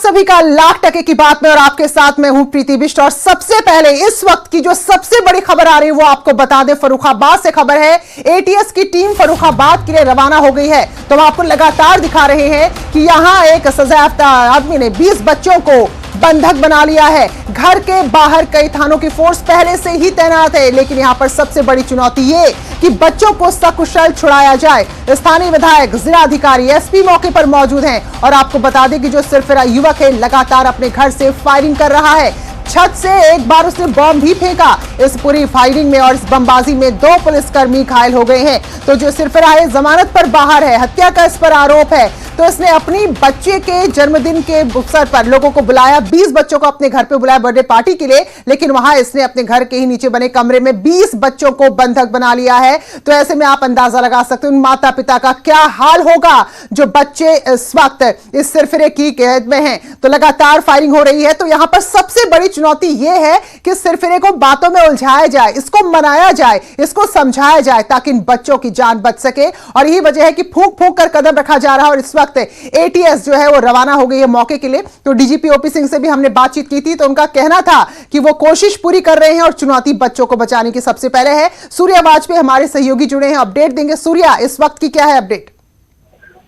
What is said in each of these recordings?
सभी का लाख टके की बात में और आपके साथ मैं हूं प्रीति बिष्ट। और सबसे पहले इस वक्त की जो सबसे बड़ी खबर आ रही है वो आपको बता दें, फर्रुखाबाद से खबर है। एटीएस की टीम फर्रुखाबाद के लिए रवाना हो गई है। तो हम आपको लगातार दिखा रहे हैं कि यहां एक सजायाफ्ता आदमी ने 20 बच्चों को बंधक बना लिया है। घर के बाहर कई थानों की फोर्स पहले से ही तैनात है, लेकिन यहां पर सबसे बड़ी चुनौती ये कि बच्चों को सकुशल छुड़ाया जाए। स्थानीय विधायक, जिलाधिकारी, एसपी मौके पर मौजूद हैं। और आपको बता दें कि जो सिरफिरा युवक है लगातार अपने घर से फायरिंग कर रहा है। छत से एक बार उसने बम भी फेंका। इस पूरी फायरिंग में और इस बमबाजी में 2 पुलिसकर्मी घायल हो गए हैं। तो जो सिरफिरा है जमानत पर बाहर है, हत्या का इस पर आरोप है। तो इसने अपनी बच्चे के जन्मदिन के अवसर पर लोगों को बुलाया, 20 बच्चों को अपने घर पे बुलाया बर्थडे पार्टी के लिए, लेकिन वहां इसने अपने घर के ही नीचे बने कमरे में 20 बच्चों को बंधक बना लिया है। तो ऐसे में आप अंदाजा लगा सकते हो उन माता पिता का क्या हाल होगा जो बच्चे इस वक्त इस सिरफिरे की कैद में हैं। तो लगातार फायरिंग हो रही है। तो यहां पर सबसे बड़ी चुनौती यह है कि सिरफिरे को बातों में उलझाया जाए, इसको मनाया जाए, इसको समझाया जाए ताकि इन बच्चों की जान बच सके। और यही वजह है कि फूंक फूंक कर कदम रखा जा रहा है। और इस वक्त एटीएस जो है वो रवाना हो गई है मौके के लिए। तो डीजीपी ओपी सिंह से भी हमने बातचीत की थी, तो उनका कहना था कि वो कोशिश पूरी कर रहे हैं और चुनौती बच्चों को बचाने की सबसे पहले है। सूर्या वाजपेयी हमारे सहयोगी जुड़े हैं, अपडेट देंगे। सूर्या, इस वक्त की क्या है अपडेट?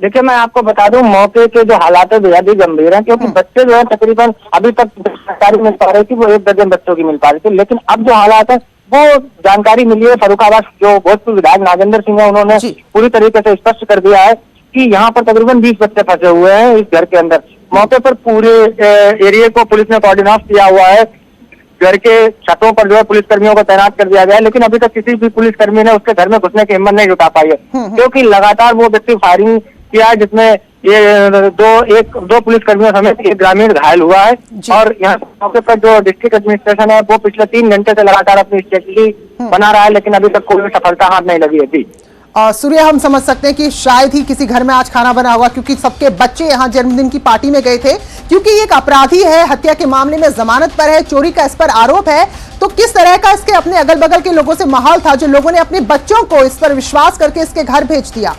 देखिए, मैं आपको बता दूं, मौके के जो हालात है बेहद ही गंभीर हैं, क्योंकि बच्चे जो है तकरीबन अभी तक जानकारी मिल पा रही थी वो 1 दर्जन बच्चों की मिल पा रही थी। लेकिन अब जो हालात है वो जानकारी मिली है, फर्रुखाबाद जो भोजपुर विधायक नागेंद्र सिंह है उन्होंने पूरी तरीके से स्पष्ट कर दिया है कि यहाँ पर तकरीबन 20 बच्चे फंसे हुए हैं इस घर के अंदर। मौके पर पूरे एरिया को पुलिस ने कोऑर्डिनेट ऑफ किया हुआ है। घर के छतों पर जो है पुलिसकर्मियों को तैनात कर दिया गया है, लेकिन अभी तक किसी भी पुलिसकर्मी ने उसके घर में घुसने की हिम्मत नहीं जुटा पाई है, क्योंकि लगातार वो व्यक्ति फायरिंग किया है जिसमें ये दो पुलिसकर्मियों समेत एक ग्रामीण घायल हुआ है। और यहाँ मौके पर जो डिस्ट्रिक्ट एडमिनिस्ट्रेशन है वो पिछले 3 घंटे से लगातार अपनी स्ट्रेटजी बना रहा है, लेकिन अभी तक कोई सफलता हाथ नहीं लगी है। जी सूर्या, हम समझ सकते हैं कि शायद ही किसी घर में आज खाना बना होगा, क्योंकि सबके बच्चे यहाँ जन्मदिन की पार्टी में गए थे। क्योंकि ये एक अपराधी है, हत्या के मामले में जमानत पर है, चोरी का इस पर आरोप है। तो किस तरह का इसके अपने अगल बगल के लोगों से माहौल था जो लोगों ने अपने बच्चों को इस पर विश्वास करके इसके घर भेज दिया?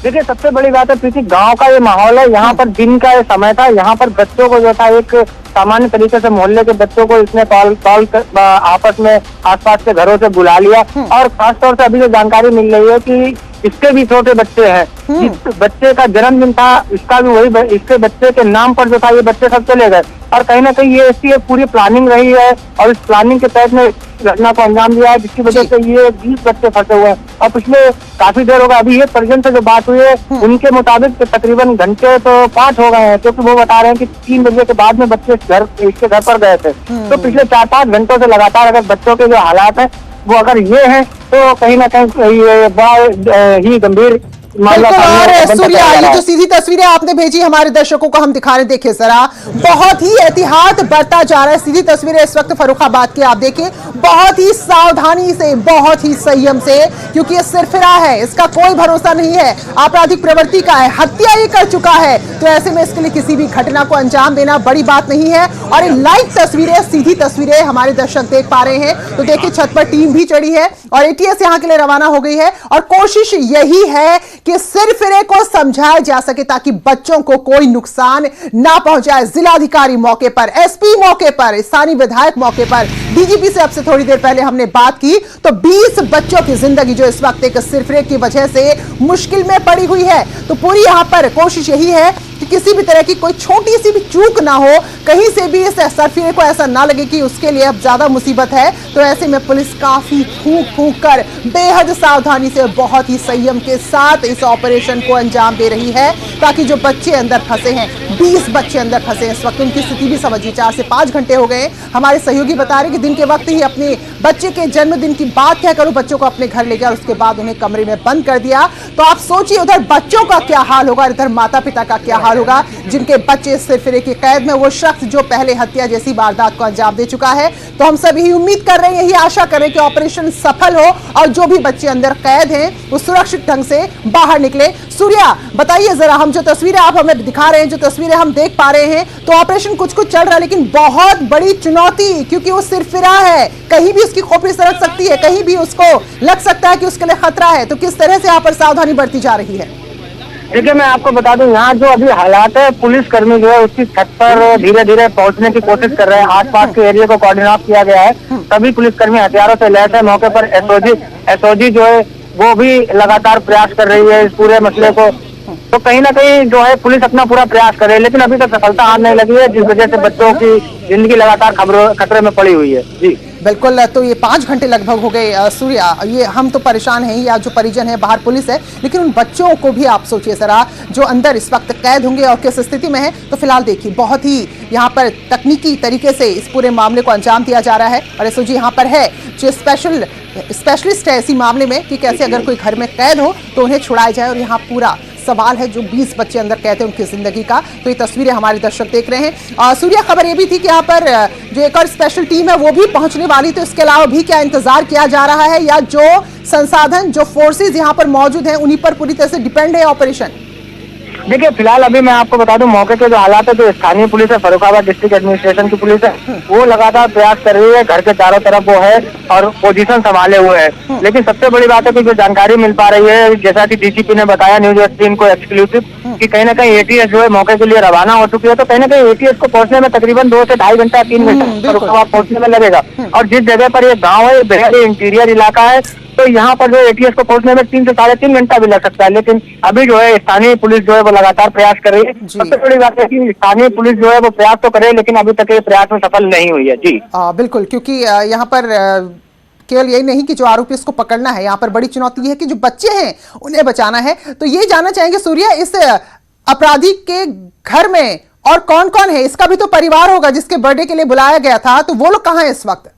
देखिए, सबसे बड़ी बात है प्रीति, गांव का ये माहौल है। यहाँ पर दिन का ये समय था, यहाँ पर बच्चों को जो था एक सामान्य तरीके से मोहल्ले के बच्चों को इसने कॉल कर आपस में आसपास के घरों से बुला लिया। और खासतौर से अभी जो जानकारी मिल रही है कि इसके भी छोटे बच्चे हैं, जिस बच्चे का जन्मदिन था इसका भी वही, इसके बच्चे के नाम पर जो था ये बच्चे सब चले गए। और कहीं ना कहीं ये इसकी पूरी प्लानिंग रही है और इस प्लानिंग के तहत में घटना को अंजाम दिया है, जिसकी वजह से ये 20 बच्चे फंसे हुए हैं। और पिछले काफी देर हो गया, अभी एक परिजन से जो बात हुई है उनके मुताबिक तकरीबन घंटे तो 5 हो गए हैं, क्योंकि वो बता रहे हैं कि 3 बजे के बाद में बच्चे इसके घर पर गए थे। तो पिछले 4-5 घंटों से लगातार अगर बच्चों के जो हालात है वो अगर ये है तो कहीं ना कहीं ये बहुत ही गंभीर और सूर्या, ये जो सीधी तस्वीरें आपने भेजी हमारे दर्शकों को हम दिखा रहे, देखिए जरा, बहुत ही एहतियात बरता जा रहा है। सीधी तस्वीरें इस वक्त फर्रुखाबाद की आप देखिए, बहुत ही सावधानी से, बहुत ही संयम से, क्योंकि ये सिरफिरा है, इसका कोई भरोसा नहीं है, आपराधिक प्रवृत्ति का है, हत्या ये कर चुका है। तो ऐसे में इसके लिए किसी भी घटना को अंजाम देना बड़ी बात नहीं है। और ये लाइव तस्वीरें, सीधी तस्वीरें हमारे दर्शक देख पा रहे हैं। तो देखिए, छत पर टीम भी चढ़ी है और एटीएस यहाँ के लिए रवाना हो गई है। और कोशिश यही है कि सिरफिरे को समझाया जा सके ताकि बच्चों को कोई नुकसान ना पहुंचाए। जिलाधिकारी मौके पर, एसपी मौके पर, स्थानीय विधायक मौके पर, डीजीपी से अब से थोड़ी देर पहले हमने बात की। तो 20 बच्चों की जिंदगी जो इस वक्त एक सिरफिरे की वजह से मुश्किल में पड़ी हुई है। तो पूरी यहां पर कोशिश यही है कि किसी भी तरह की कोई छोटी सी भी चूक ना हो, कहीं से भी इस सिरफिरे को ऐसा ना लगे कि उसके लिए अब ज्यादा मुसीबत है। तो ऐसे में पुलिस काफी फूंक फूंक कर बेहद सावधानी से, बहुत ही संयम के साथ इस ऑपरेशन को अंजाम दे रही है, ताकि जो बच्चे अंदर फंसे हैं, 20 बच्चे अंदर फंसे हैं इस वक्त, उनकी स्थिति भी समझिए। 4 से 5 घंटे हो गए। हमारे सहयोगी बता रहे कि दिन के वक्त ही अपने बच्चे के जन्मदिन की बात क्या करूं, बच्चों को अपने घर ले गया और उसके बाद उन्हें कमरे में बंद कर दिया। तो आप सोचिए उधर बच्चों का क्या हाल होगा, इधर माता पिता का क्या हाल होगा जिनके बच्चे सिरफिरे की कैद में, वो शख्स जो पहले हत्या जैसी वारदात को अंजाम दे चुका है। तो हम सभी उम्मीद कर रहे हैं, यही आशा कर रहे हैं कि ऑपरेशन सफल हो और जो भी बच्चे अंदर कैद हैं वो सुरक्षित ढंग से बाहर निकले। सूर्या, बताइए जरा, हम जो तस्वीरें आप हमें दिखा रहे हैं, जो तस्वीरें हम देख पा रहे हैं, तो ऑपरेशन कुछ कुछ चल रहा है, लेकिन बहुत बड़ी चुनौती, क्योंकि वो सिरफिरा है, कहीं भी उसकी खोपड़ी सरक सकती है, कहीं भी उसको लग सकता है कि उसके लिए खतरा है। तो किस तरह से यहाँ पर सावधानी बरती जा रही है? देखिए मैं आपको बता दूं, यहाँ जो अभी हालात है, पुलिस कर्मी जो है उसकी छत पर धीरे धीरे पहुंचने की कोशिश कर रहे हैं। आसपास के एरिया को कोऑर्डिनेट ऑफ किया गया है। सभी पुलिसकर्मी हथियारों से लैस है। मौके पर एसओजी जो है वो भी लगातार प्रयास कर रही है इस पूरे मसले को। तो कहीं ना कहीं जो है पुलिस अपना पूरा प्रयास कर रही है, लेकिन अभी तक सफलता हाथ नहीं लगी है, जिस वजह से बच्चों की जिंदगी लगातार खतरे में पड़ी हुई है। जी बिल्कुल। तो ये 5 घंटे लगभग हो गए सूर्या, ये हम तो परेशान हैं, या जो परिजन है बाहर पुलिस है, लेकिन उन बच्चों को भी आप सोचिए जरा जो अंदर इस वक्त कैद होंगे और किस स्थिति में है। तो फिलहाल देखिए बहुत ही यहाँ पर तकनीकी तरीके से इस पूरे मामले को अंजाम दिया जा रहा है और एसओजी यहाँ पर है जो स्पेशलिस्ट है इसी मामले में कि कैसे अगर कोई घर में कैद हो तो उन्हें छुड़ाया जाए। और यहाँ पूरा सवाल है जो 20 बच्चे अंदर कहते हैं उनकी जिंदगी का। तो ये तस्वीरें हमारे दर्शक देख रहे हैं। सूर्या, खबर ये भी थी कि यहाँ पर जो एक और स्पेशल टीम है वो भी पहुंचने वाली, तो इसके अलावा भी क्या इंतजार किया जा रहा है या जो संसाधन जो फोर्सेज यहाँ पर मौजूद हैं उन्हीं पर पूरी तरह से डिपेंड है ऑपरेशन? देखिए फिलहाल अभी मैं आपको बता दूं, मौके के जो हालात है, जो स्थानीय पुलिस है, फर्रुखाबाद डिस्ट्रिक्ट एडमिनिस्ट्रेशन की पुलिस है, वो लगातार प्रयास कर रही है। घर के चारों तरफ वो है और पोजीशन संभाले हुए है। लेकिन सबसे बड़ी बात है कि जो जानकारी मिल पा रही है, जैसा कि डीसीपी ने बताया न्यूज 18 को एक्सक्लूसिव, कि कहीं ना कहीं एटीएस जो है मौके के लिए रवाना हो चुकी है। तो कहीं ना कहीं एटीएस को पहुंचने में तकरीबन 2 से ढाई घंटा 3 घंटा फर्रुखाबाद पहुंचने में लगेगा। और जिस जगह पर ये गाँव है, बेहद इंटीरियर इलाका है, तो यहाँ पर जो एटीएस को पहुंचने में 3 से 3.5 घंटा भी लग सकता है। लेकिन अभी जो है स्थानीय पुलिस जो है वो लगातार प्रयास कर रही है। सबसे बड़ी बात है कि स्थानीय पुलिस जो है वो प्रयास तो करे, लेकिन अभी तक ये प्रयास में सफल नहीं हुई है। जी बिल्कुल, क्योंकि यहाँ पर केवल यही नहीं कि जो आरोपी इसको पकड़ना है, यहाँ पर बड़ी चुनौती है कि जो बच्चे हैं उन्हें बचाना है। तो ये जानना चाहेंगे सूर्या, इस अपराधी के घर में और कौन कौन है? इसका भी तो परिवार होगा जिसके बर्थडे के लिए बुलाया गया था, तो वो लोग कहाँ है इस वक्त?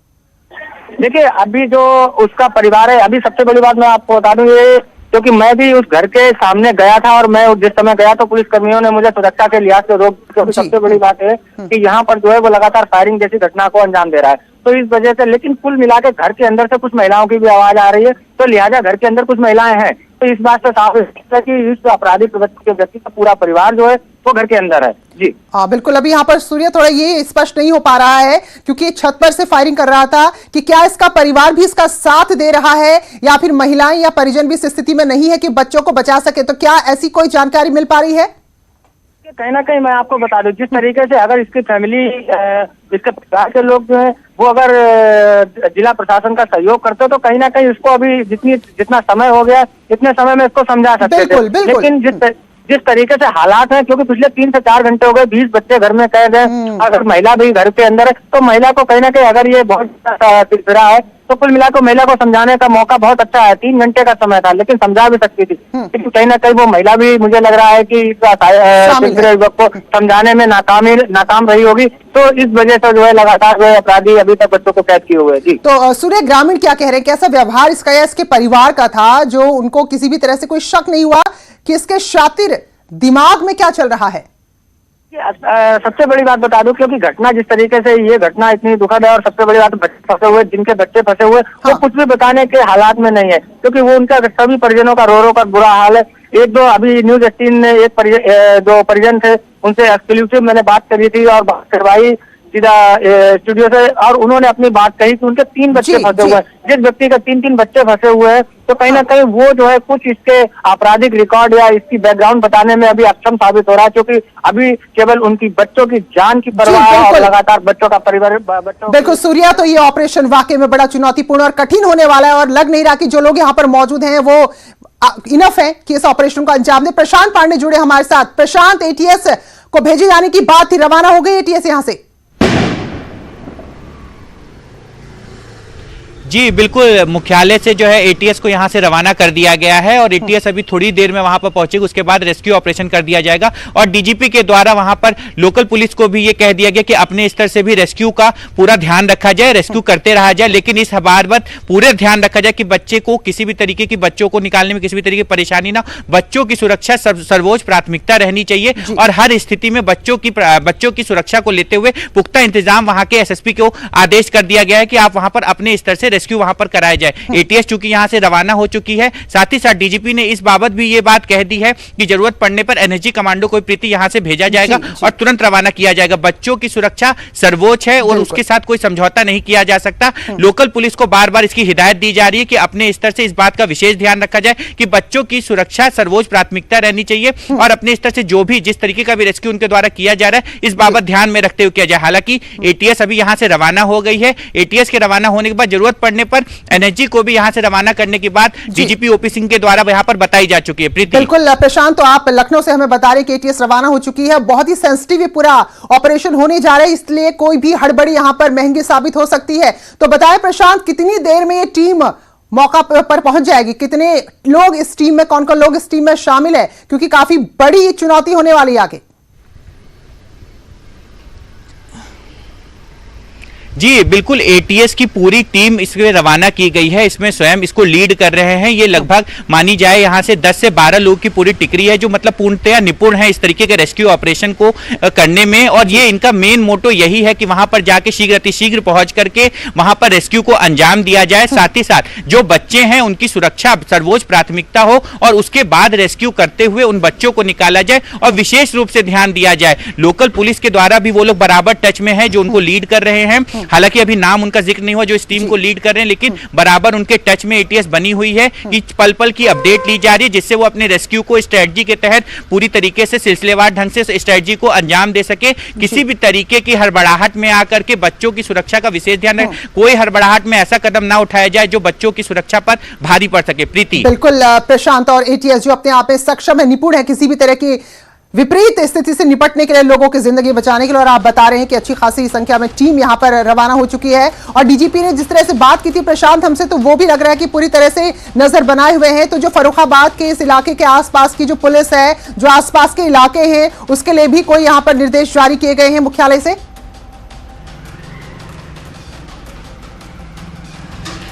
देखिए अभी जो उसका परिवार है, अभी सबसे बड़ी बात मैं आपको बता दूं, ये क्योंकि मैं भी उस घर के सामने गया था और मैं जिस समय गया तो पुलिस कर्मियों ने मुझे सुरक्षा के लिहाज से रोक, क्योंकि सबसे बड़ी बात है कि यहाँ पर जो है वो लगातार फायरिंग जैसी घटना को अंजाम दे रहा है। तो इस वजह से, लेकिन कुल मिला के घर के अंदर से कुछ महिलाओं की भी आवाज आ रही है, तो लिहाजा घर के अंदर कुछ महिलाएं हैं। तो इस बात से साफ है कि इस आपराधिक व्यक्ति का पूरा परिवार जो है वो घर के अंदर है। जी बिल्कुल। अभी यहाँ पर सूर्य थोड़ा ये स्पष्ट नहीं हो पा रहा है क्योंकि छत पर से फायरिंग कर रहा था कि क्या इसका परिवार भी इसका साथ दे रहा है या फिर महिलाएं या परिजन भी इस स्थिति में नहीं है कि बच्चों को बचा सके। तो क्या ऐसी कोई जानकारी मिल पा रही है? कहीं ना कहीं मैं आपको बता दूं, जिस तरीके से अगर इसकी फैमिली, इसके परिवार के लोग जो है वो अगर जिला प्रशासन का सहयोग करते तो कहीं ना कहीं इसको अभी जितना समय हो गया इतने समय में इसको समझा सकते थे। लेकिन जिस तरीके से हालात हैं, क्योंकि पिछले 3 से 4 घंटे हो गए, 20 बच्चे घर में कैद हैं, अगर महिला भी घर के अंदर है, तो महिला को कहीं ना कहीं अगर ये बहुत रहा है तो कुल मिलाकर महिला को समझाने का मौका बहुत अच्छा है। 3 घंटे का समय था, लेकिन समझा भी सकती थी। लेकिन कहीं ना कहीं वो महिला भी, मुझे लग रहा है कि युवक को समझाने में नाकाम रही होगी। तो इस वजह से जो है लगातार जो अपराधी अभी तक बच्चों को कैद किए हुए हैं। जी तो सूर्य, ग्रामीण क्या कह रहे हैं? कैसा व्यवहार इसका या इसके परिवार का था जो उनको किसी भी तरह से कोई शक नहीं हुआ कि इसके शातिर दिमाग में क्या चल रहा है? सबसे बड़ी बात बता दूं, क्योंकि घटना जिस तरीके से, ये घटना इतनी दुखद है और सबसे बड़ी बात बच्चे फंसे हुए, जिनके बच्चे फंसे हुए वो कुछ भी बताने के हालात में नहीं है, क्योंकि वो उनका सभी परिजनों का रो कर बुरा हाल है। 1-2 अभी न्यूज 18 ने दो परिजन थे, उनसे एक्सक्लूसिव मैंने बात करी थी और बात करवाई सीधा स्टूडियो से, और उन्होंने अपनी बात कही कि उनके 3 बच्चे फंसे हुए हैं। जिस व्यक्ति के 3 बच्चे फंसे हुए हैं, तो कहीं ना कहीं वो जो है कुछ इसके आपराधिक रिकॉर्ड या इसकी बैकग्राउंड बताने में अभी अक्षम साबित हो रहा है, क्योंकि अभी केवल उनकी बच्चों की जान की परवाह है और लगातार बच्चों का परिवार बिल्कुल सूर्या, तो ये ऑपरेशन वाकई में बड़ा चुनौतीपूर्ण और कठिन होने वाला है और लग नहीं रहा कि जो लोग यहाँ पर मौजूद हैं वो इनफ है कि इस ऑपरेशन को अंजाम दे। प्रशांत पांडे जुड़े हमारे साथ। प्रशांत, एटीएस को भेजे जाने की बात थी, रवाना हो गई एटीएस यहाँ से? जी बिल्कुल, मुख्यालय से जो है एटीएस को यहां से रवाना कर दिया गया है और एटीएस अभी थोड़ी देर में वहां पर पहुंचेगी। उसके बाद रेस्क्यू ऑपरेशन कर दिया जाएगा और डीजीपी के द्वारा वहां पर लोकल पुलिस को भी ये कह दिया गया कि अपने स्तर से भी रेस्क्यू का पूरा ध्यान रखा जाए, रेस्क्यू करते रहा जाए, लेकिन इस बार पूरे ध्यान रखा जाए कि बच्चे को किसी भी तरीके की, बच्चों को निकालने में किसी भी तरीके की परेशानी ना। बच्चों की सुरक्षा सर्वोच्च प्राथमिकता रहनी चाहिए और हर स्थिति में बच्चों की सुरक्षा को लेते हुए पुख्ता इंतजाम वहां के एसएसपी को आदेश कर दिया गया है कि आप वहां पर अपने स्तर से रेस्क्यू वहां पर कराया जाए। एटीएस चूंकि यहां से रवाना हो चुकी है, साथ ही साथ डीजीपी ने इस बाबत भी ये बात कह दी है कि जरूरत पड़ने पर एनएसजी कमांडो को प्रीति यहां से भेजा जाएगा और तुरंत रवाना किया जाएगा। बच्चों की सुरक्षा सर्वोच्च है और उसके साथ कोई समझौता नहीं किया जा सकता। लोकल पुलिस को बार बार इसकी हिदायत दी जा रही है कि अपने स्तर से इस बात का विशेष ध्यान रखा जाए कि बच्चों की सुरक्षा सर्वोच्च प्राथमिकता रहनी चाहिए और अपने स्तर से जो भी जिस तरीके का भी रेस्क्यू उनके द्वारा किया जा रहा है इस बाबत ध्यान में रखते हुए किया जाए। हालांकि एटीएस अभी यहां से रवाना हो गई है। एटीएस के रवाना होने के बाद जरूरत पड़ने पर एनएसजी को भी यहां से रवाना करने की बात डीजीपी ओपी सिंह के द्वारा यहां पर बताई जा चुकी है। प्रीति, बिल्कुल प्रशांत, तो आप लखनऊ से हमें बता रहे कि एटीएस रवाना हो चुकी है। बहुत ही सेंसिटिव ये पूरा ऑपरेशन होने जा रहा है, इसलिए कोई भी हड़बड़ी यहां पर महंगी साबित हो सकती है। तो बताएं प्रशांत, कितनी देर में ये टीम मौका पर पहुंच जाएगी? कितने लोग इस टीम में, कौन कौन लोग इस टीम में शामिल है, क्योंकि काफी बड़ी चुनौती होने वाली है आगे। जी बिल्कुल, एटीएस की पूरी टीम इसमें रवाना की गई है। इसमें स्वयं इसको लीड कर रहे हैं। ये लगभग मानी जाए यहां से 10 से 12 लोग की पूरी टिकरी है जो मतलब पूर्णतया निपुण है इस तरीके के रेस्क्यू ऑपरेशन को करने में। और ये इनका मेन मोटो यही है कि वहां पर जाके शीघ्र अतिशीघ्र पहुंच करके वहां पर रेस्क्यू को अंजाम दिया जाए। साथ ही साथ जो बच्चे हैं उनकी सुरक्षा सर्वोच्च प्राथमिकता हो और उसके बाद रेस्क्यू करते हुए उन बच्चों को निकाला जाए और विशेष रूप से ध्यान दिया जाए। लोकल पुलिस के द्वारा भी वो लोग बराबर टच में है जो उनको लीड कर रहे हैं। हालांकि अभी नाम उनका जिक्र नहीं हुआ जो इस टीम को लीड कर रहे हैं, लेकिन बराबर उनके टच में एटीएस बनी हुई है कि पल पल की अपडेट ली जा रही है जिससे वो अपने रेस्क्यू को स्ट्रेटजी के तहत पूरी तरीके से सिलसिलेवार ढंग से स्ट्रेटजी को अंजाम दे सके। किसी भी तरीके की हड़बड़ाहट में आकर के बच्चों की सुरक्षा का विशेष ध्यान रखें। कोई हड़बड़ाहट में ऐसा कदम ना उठाया जाए जो बच्चों की सुरक्षा पर भारी पड़ सके। प्रीति, बिल्कुल प्रशांत, और एटीएस जो अपने आप में सक्षम है, निपुण है किसी भी तरह की विपरीत स्थिति से निपटने के लिए, लोगों की जिंदगी बचाने के लिए। और आप बता रहे हैं कि अच्छी खासी संख्या में टीम यहां पर रवाना हो चुकी है। और डीजीपी ने जिस तरह से बात की थी प्रशांत हमसे, तो वो भी लग रहा है कि पूरी तरह से नजर बनाए हुए हैं। तो जो फर्रुखाबाद के इस इलाके के आसपास की जो पुलिस है, जो आसपास के इलाके हैं, उसके लिए भी कोई यहां पर निर्देश जारी किए गए हैं मुख्यालय से?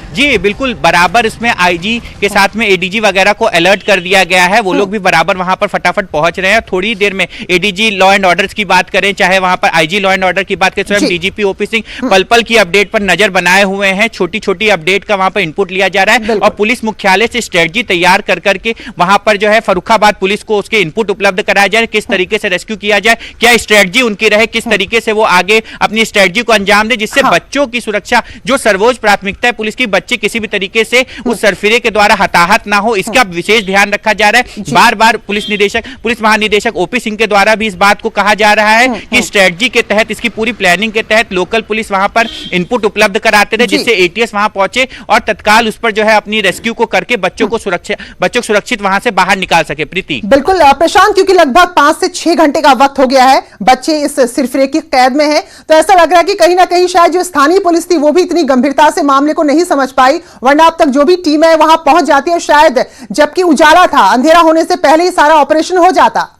जी बिल्कुल, बराबर इसमें आईजी के साथ में एडीजी वगैरह को अलर्ट कर दिया गया है। वो लोग भी बराबर वहां पर फटाफट पहुंच रहे हैं। थोड़ी देर में एडीजी लॉ एंड ऑर्डर की बात करें, चाहे वहां पर आईजी लॉ एंड ऑर्डर की बात करें, स्वयं डीजीपी ओपी सिंह पल पल की अपडेट पर नजर बनाए हुए हैं। छोटी छोटी अपडेट का वहां पर इनपुट लिया जा रहा है और पुलिस मुख्यालय से स्ट्रेटजी तैयार कर करके वहां पर जो है फर्रुखाबाद पुलिस को उसके इनपुट उपलब्ध कराया जाए, किस तरीके से रेस्क्यू किया जाए, क्या स्ट्रेटजी उनकी रहे, किस तरीके से वो आगे अपनी स्ट्रेटजी को अंजाम दे, जिससे बच्चों की सुरक्षा जो सर्वोच्च प्राथमिकता है पुलिस की, बच्चे किसी भी तरीके से उस सरफिरे के द्वारा हताहत ना हो, इसका विशेष ध्यान रखा जा रहा है। बार बार पुलिस महानिदेशक ओपी सिंह के द्वारा भी इस बात को कहा जा रहा है कि स्ट्रेटजी के तहत, इसकी पूरी प्लानिंग के तहत लोकल पुलिस वहां पर इनपुट उपलब्ध कराते रहे, जिससे एटीएस वहां पहुंचे और तत्काल उस पर जो है अपनी रेस्क्यू को करके बच्चों को सुरक्षित वहां से बाहर निकाल सके। प्रीति, बिल्कुल प्रशांत, क्योंकि लगभग 5 से 6 घंटे का वक्त हो गया है, बच्चे इस सिरफिरे की कैद में हैं, तो ऐसा लग रहा है कि कहीं ना कहीं शायद जो स्थानीय पुलिस थी वो भी इतनी गंभीरता से मामले को नहीं समझ पाई, वरना अब तक जो भी टीम है वहां पहुंच जाती है शायद, जबकि उजाला था, अंधेरा होने से पहले ही सारा ऑपरेशन हो जाता।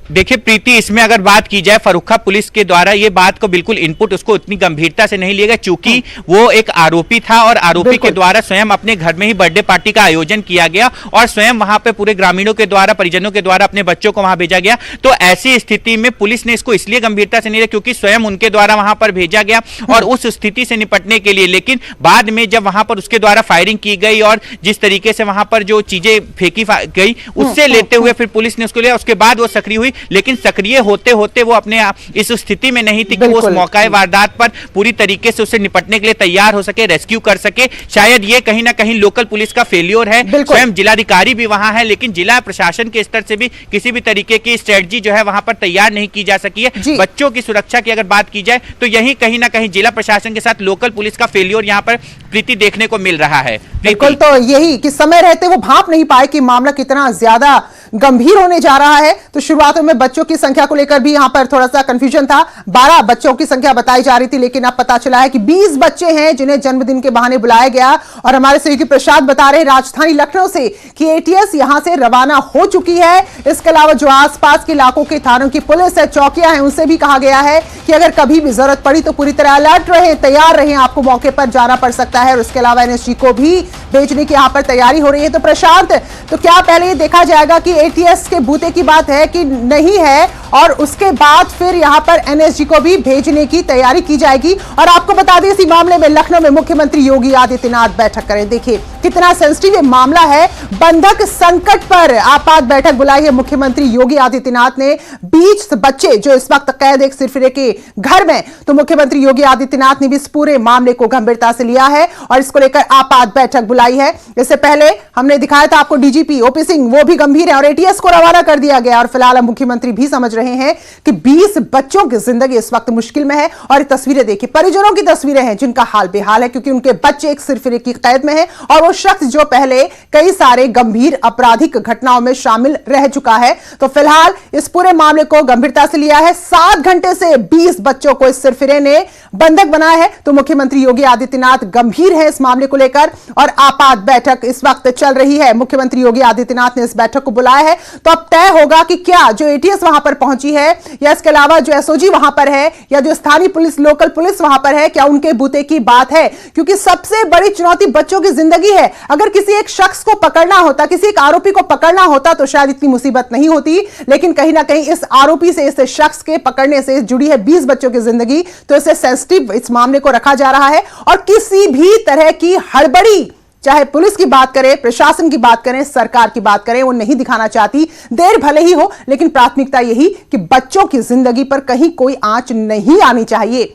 देखिए प्रीति, इसमें अगर बात की जाए फर्रुखा पुलिस के द्वारा ये बात को बिल्कुल इनपुट उसको उतनी गंभीरता से नहीं लिया गया, चूंकि वो एक आरोपी था और आरोपी के द्वारा स्वयं अपने घर में ही बर्थडे पार्टी का आयोजन किया गया और स्वयं वहां पे पूरे ग्रामीणों के द्वारा, परिजनों के द्वारा अपने बच्चों को वहां भेजा गया। तो ऐसी स्थिति में पुलिस ने इसको इसलिए गंभीरता से नहीं लिया क्योंकि स्वयं उनके द्वारा वहां पर भेजा गया और उस स्थिति से निपटने के लिए। लेकिन बाद में जब वहां पर उसके द्वारा फायरिंग की गई और जिस तरीके से वहां पर जो चीजें फेंकी गई, उससे लेते हुए फिर पुलिस ने उसको लिया। उसके बाद वो सक्रिय हुई, लेकिन सक्रिय होते होते वो अपने इस स्थिति में नहीं थी कि वो उस मौके वारदात पर पूरी तरीके से उससे निपटने के लिए तैयार हो सके, रेस्क्यू कर सके। शायद ये कहीं ना कहीं लोकल पुलिस का फेलियर है। स्वयं जिलाधिकारी भी वहां है, लेकिन जिला प्रशासन के स्तर से भी किसी भी तरीके की स्ट्रेटजी जो है वहां पर तैयार नहीं की जा सकी है। बच्चों की सुरक्षा की अगर बात की जाए तो यही कहीं ना कहीं जिला प्रशासन के साथ लोकल पुलिस का फेलियर यहां पर प्रीति देखने को मिल रहा है। बिल्कुल, तो यही कि समय रहते वो भांप नहीं पाए कि मामला कितना ज्यादा गंभीर होने जा रहा है। तो शुरुआत में बच्चों की संख्या को लेकर भी यहां पर थोड़ा सा कंफ्यूजन था, 12 बच्चों की संख्या बताई जा रही थी, लेकिन अब पता चला है कि 20 बच्चे हैं जिन्हें जन्मदिन के बहाने बुलाया गया। और हमारे सहयोगी प्रसाद बता रहे राजधानी लखनऊ से कि एटीएस यहां से रवाना हो चुकी है। इसके अलावा जो आसपास के इलाकों के थानों की पुलिस है, चौकियां हैं, उनसे भी कहा गया है कि अगर कभी भी जरूरत पड़ी तो पूरी तरह अलर्ट रहे, तैयार रहे, आपको मौके पर जाना पड़ सकता है। और इसके अलावा एनएसजी को भी भेजने की यहां पर तैयारी हो रही है। तो प्रशांत, तो क्या पहले ये देखा जाएगा कि एटीएस के बूते की बात है कि नहीं है, और उसके बाद फिर यहां पर एनएसजी को भी भेजने की तैयारी की जाएगी। और आपको बता दें, इसी मामले में लखनऊ में मुख्यमंत्री योगी आदित्यनाथ बैठक करें। देखिए कितना सेंसिटिव ये मामला है। बंधक संकट पर आपात बैठक बुलाई है मुख्यमंत्री योगी आदित्यनाथ ने। 20 बच्चे जो इस वक्त कैद एक सिरफिरे के घर में, तो मुख्यमंत्री योगी आदित्यनाथ ने भी इस पूरे मामले को गंभीरता से लिया है और इसको लेकर आपात बैठक बुलाई है। इससे पहले हमने दिखाया था आपको डीजीपी ओपी सिंह, वो भी गंभीर है और एटीएस को रवाना कर दिया गया। और फिलहाल मुख्यमंत्री भी समझ रहे हैं कि 20 बच्चों की जिंदगी इस वक्त मुश्किल में है। और तस्वीरें देखिए, परिजनों की तस्वीरें हैं जिनका हाल बेहाल है, क्योंकि उनके बच्चे एक सिरफिरे की कैद में है और वो शख्स जो पहले कई सारे गंभीर आपराधिक घटनाओं में शामिल रह चुका है। तो फिलहाल इस पूरे मामले को गंभीरता से लिया है। 7 घंटे से 20 बच्चों को इस सिरफिरे ने बंधक बनाया है। तो मुख्यमंत्री योगी आदित्यनाथ गंभीर है इस मामले को लेकर और आपात बैठक इस वक्त चल रही है। मुख्यमंत्री योगी आदित्यनाथ ने इस बैठक को बुलाया है, तो अब तय होगा कि क्या जो एटीएस वहां पर पहुंची है या इसके अलावा जो एसओजी वहां पर है या जो स्थानीय पुलिस, लोकल पुलिस वहां पर है, क्या उनके बूते की बात है। क्योंकि सबसे बड़ी चुनौती बच्चों की जिंदगी है। अगर किसी एक शख्स को पकड़ना होता, किसी एक आरोपी को पकड़ना होता तो शायद इतनी मुसीबत नहीं होती, लेकिन कहीं ना कहीं इस आरोपी से, इस शख्स के पकड़ने से जुड़ी है 20 बच्चों की जिंदगी। तो इसे सेंसिटिव इस मामले को रखा जा रहा है और किसी भी तरह की हड़बड़ी, चाहे पुलिस की बात करें, प्रशासन की बात करें, सरकार की बात करें, वो नहीं दिखाना चाहती। देर भले ही हो, लेकिन प्राथमिकता यही कि बच्चों की जिंदगी पर कहीं कोई आंच नहीं आनी चाहिए।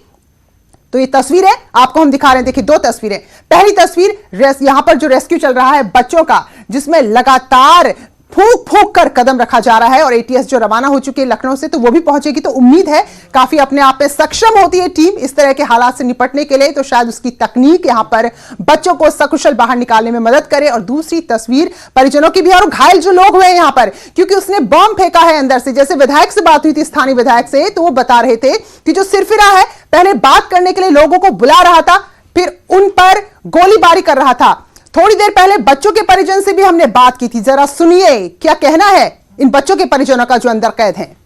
तो ये तस्वीरें आपको हम दिखा रहे हैं। देखिए 2 तस्वीरें। पहली तस्वीर यहां पर जो रेस्क्यू चल रहा है बच्चों का, जिसमें लगातार फूंक फूंक कर कदम रखा जा रहा है और एटीएस जो रवाना हो चुकी है लखनऊ से, तो वो भी पहुंचेगी। तो उम्मीद है काफी अपने आप में सक्षम होती है टीम इस तरह के हालात से निपटने के लिए, तो शायद उसकी तकनीक यहां पर बच्चों को सकुशल बाहर निकालने में मदद करे। और दूसरी तस्वीर परिजनों की भी, और घायल जो लोग हुए यहां पर, क्योंकि उसने बम फेंका है अंदर से। जैसे विधायक से बात हुई थी, स्थानीय विधायक से, तो वो बता रहे थे कि जो सिरफिरा है पहले बात करने के लिए लोगों को बुला रहा था, फिर उन पर गोलीबारी कर रहा था। थोड़ी देर पहले बच्चों के परिजन से भी हमने बात की थी, जरा सुनिए क्या कहना है इन बच्चों के परिजनों का जो अंदर कैद हैं।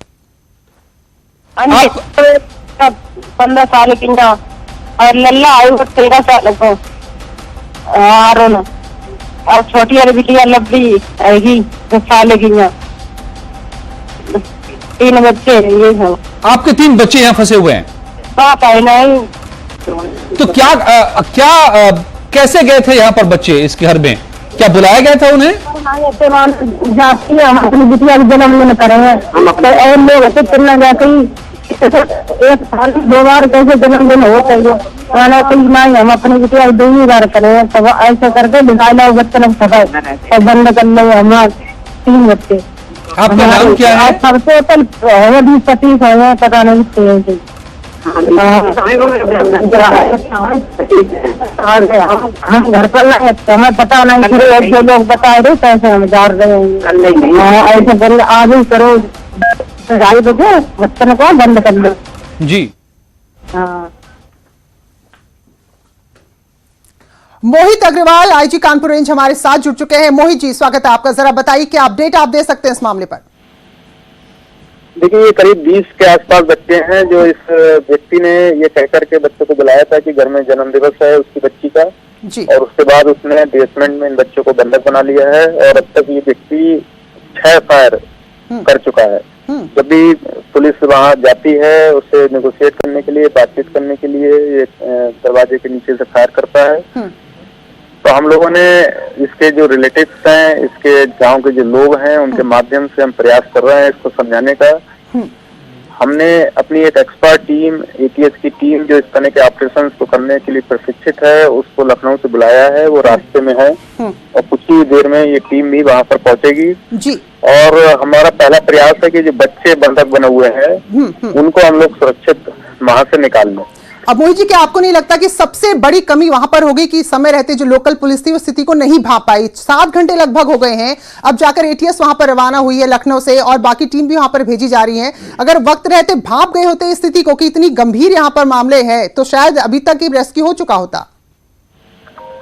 15 साल की और लल्ला आई 13 साल को, और छोटी वाली बिटिया लब्बी आएगी 10 साल की। 3 बच्चे ये हैं। आपके 3 बच्चे यहाँ फंसे हुए हैं? बाप है नहीं। तो क्या कैसे गए थे यहाँ पर बच्चे इस घर में? क्या बुलाया गया था उन्हें? जाती है, हम अपनी बिटिया का जन्मदिन करेंगे तो और लोग होते चलना जाते ही 1 साल 2 बार कैसे जन्मदिन होता है। मैंने कही नहीं, हम अपनी बिटिया 2 बार करेंगे। तब ऐसे करके दिखाया बच्चे लोग सफाई और बंद कर लो। हमारे 3 बच्चे। आपका नाम क्या है? सबसे भी 25 है, पता नहीं। हम घर पर नहीं, हमें पता नहीं, फिर ऐसे लोग बताए रहे कैसे हम जा रहे हैं। ऐसे कर आज ही करो, 2:30 बजे बच्चन को बंद कर लो जी। हाँ। मोहित अग्रवाल आईजी कानपुर रेंज हमारे साथ जुड़ चुके हैं। मोहित जी, स्वागत है आपका। जरा बताइए क्या अपडेट आप दे सकते हैं इस मामले पर। देखिए, ये करीब 20 के आसपास बच्चे हैं जो इस व्यक्ति ने ये कहकर के बच्चों को बुलाया था कि घर में जन्म दिवस है उसकी बच्ची का जी। और उसके बाद उसने बेसमेंट में इन बच्चों को बंधक बना लिया है और अब तक ये व्यक्ति 6 फायर कर चुका है। जब भी पुलिस वहां जाती है उसे नेगोशिएट करने के लिए, बातचीत करने के लिए, ये दरवाजे के नीचे से फायर करता है। तो हम लोगों ने इसके जो रिलेटिव्स हैं, इसके गांव के जो लोग हैं, उनके माध्यम से हम प्रयास कर रहे हैं इसको समझाने का। हमने अपनी एक एक्सपर्ट टीम, एटीएस की टीम जो इस तरह के ऑपरेशंस को करने के लिए प्रशिक्षित है, उसको लखनऊ से बुलाया है। वो रास्ते में है और कुछ ही देर में ये टीम भी वहां पर पहुंचेगी जी। और हमारा पहला प्रयास है कि जो बच्चे बंधक बने हुए हैं उनको हम लोग सुरक्षित वहां से निकाल लें। अब मोहित जी, क्या आपको नहीं लगता कि सबसे बड़ी कमी वहां पर होगी कि समय रहते जो लोकल पुलिस थी वो स्थिति को नहीं भांप पाई? 7 घंटे लगभग हो गए हैं, अब जाकर एटीएस वहां पर रवाना हुई है लखनऊ से और बाकी टीम भी वहां पर भेजी जा रही है। अगर वक्त रहते भांप गए होते इस स्थिति को कि इतनी गंभीर यहाँ पर मामले हैं, तो शायद अभी तक ही रेस्क्यू हो चुका होता।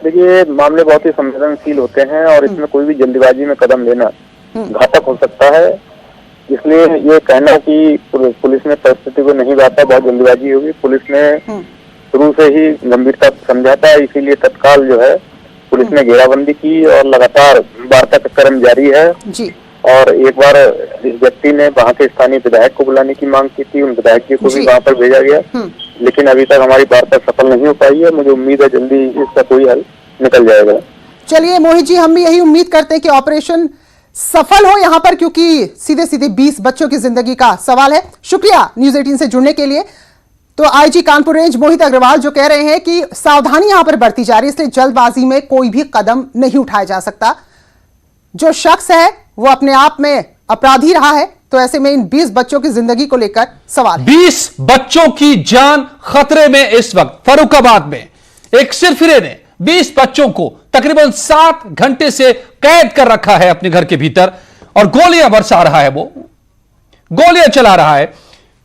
देखिए, मामले बहुत ही संवेदनशील होते हैं और इसमें कोई भी जल्दीबाजी में कदम लेना घातक हो सकता है। इसलिए ये कहना कि पुलिस ने परिस्थिति को नहीं बांटा, बहुत जल्दीबाजी होगी। पुलिस ने शुरू से ही गंभीरता समझा था, इसीलिए तत्काल जो है पुलिस ने घेराबंदी की और लगातार वार्ता का क्रम जारी है जी। और एक बार इस व्यक्ति ने वहाँ के स्थानीय विधायक को बुलाने की मांग की थी, उन विधायक जी को भी वहाँ पर भेजा गया, लेकिन अभी तक हमारी वार्ता सफल नहीं हो पाई है। मुझे उम्मीद है जल्दी इसका कोई हल निकल जाएगा। चलिए मोहित जी, हम भी यही उम्मीद करते हैं कि ऑपरेशन सफल हो यहाँ पर, क्योंकि सीधे सीधे 20 बच्चों की जिंदगी का सवाल है। शुक्रिया न्यूज़ 18 से जुड़ने के लिए। तो आईजी कानपुर रेंज मोहित अग्रवाल जो कह रहे हैं कि सावधानी यहां पर बरती जा रही है, इसलिए जल्दबाजी में कोई भी कदम नहीं उठाया जा सकता। जो शख्स है वो अपने आप में अपराधी रहा है, तो ऐसे में इन 20 बच्चों की जिंदगी को लेकर सवाल है। 20 बच्चों की जान खतरे में इस वक्त। फर्रुखाबाद में एक सिरफिरे ने 20 बच्चों को तकरीबन 7 घंटे से कैद कर रखा है अपने घर के भीतर, और गोलियां बरसा रहा है, वो गोलियां चला रहा है,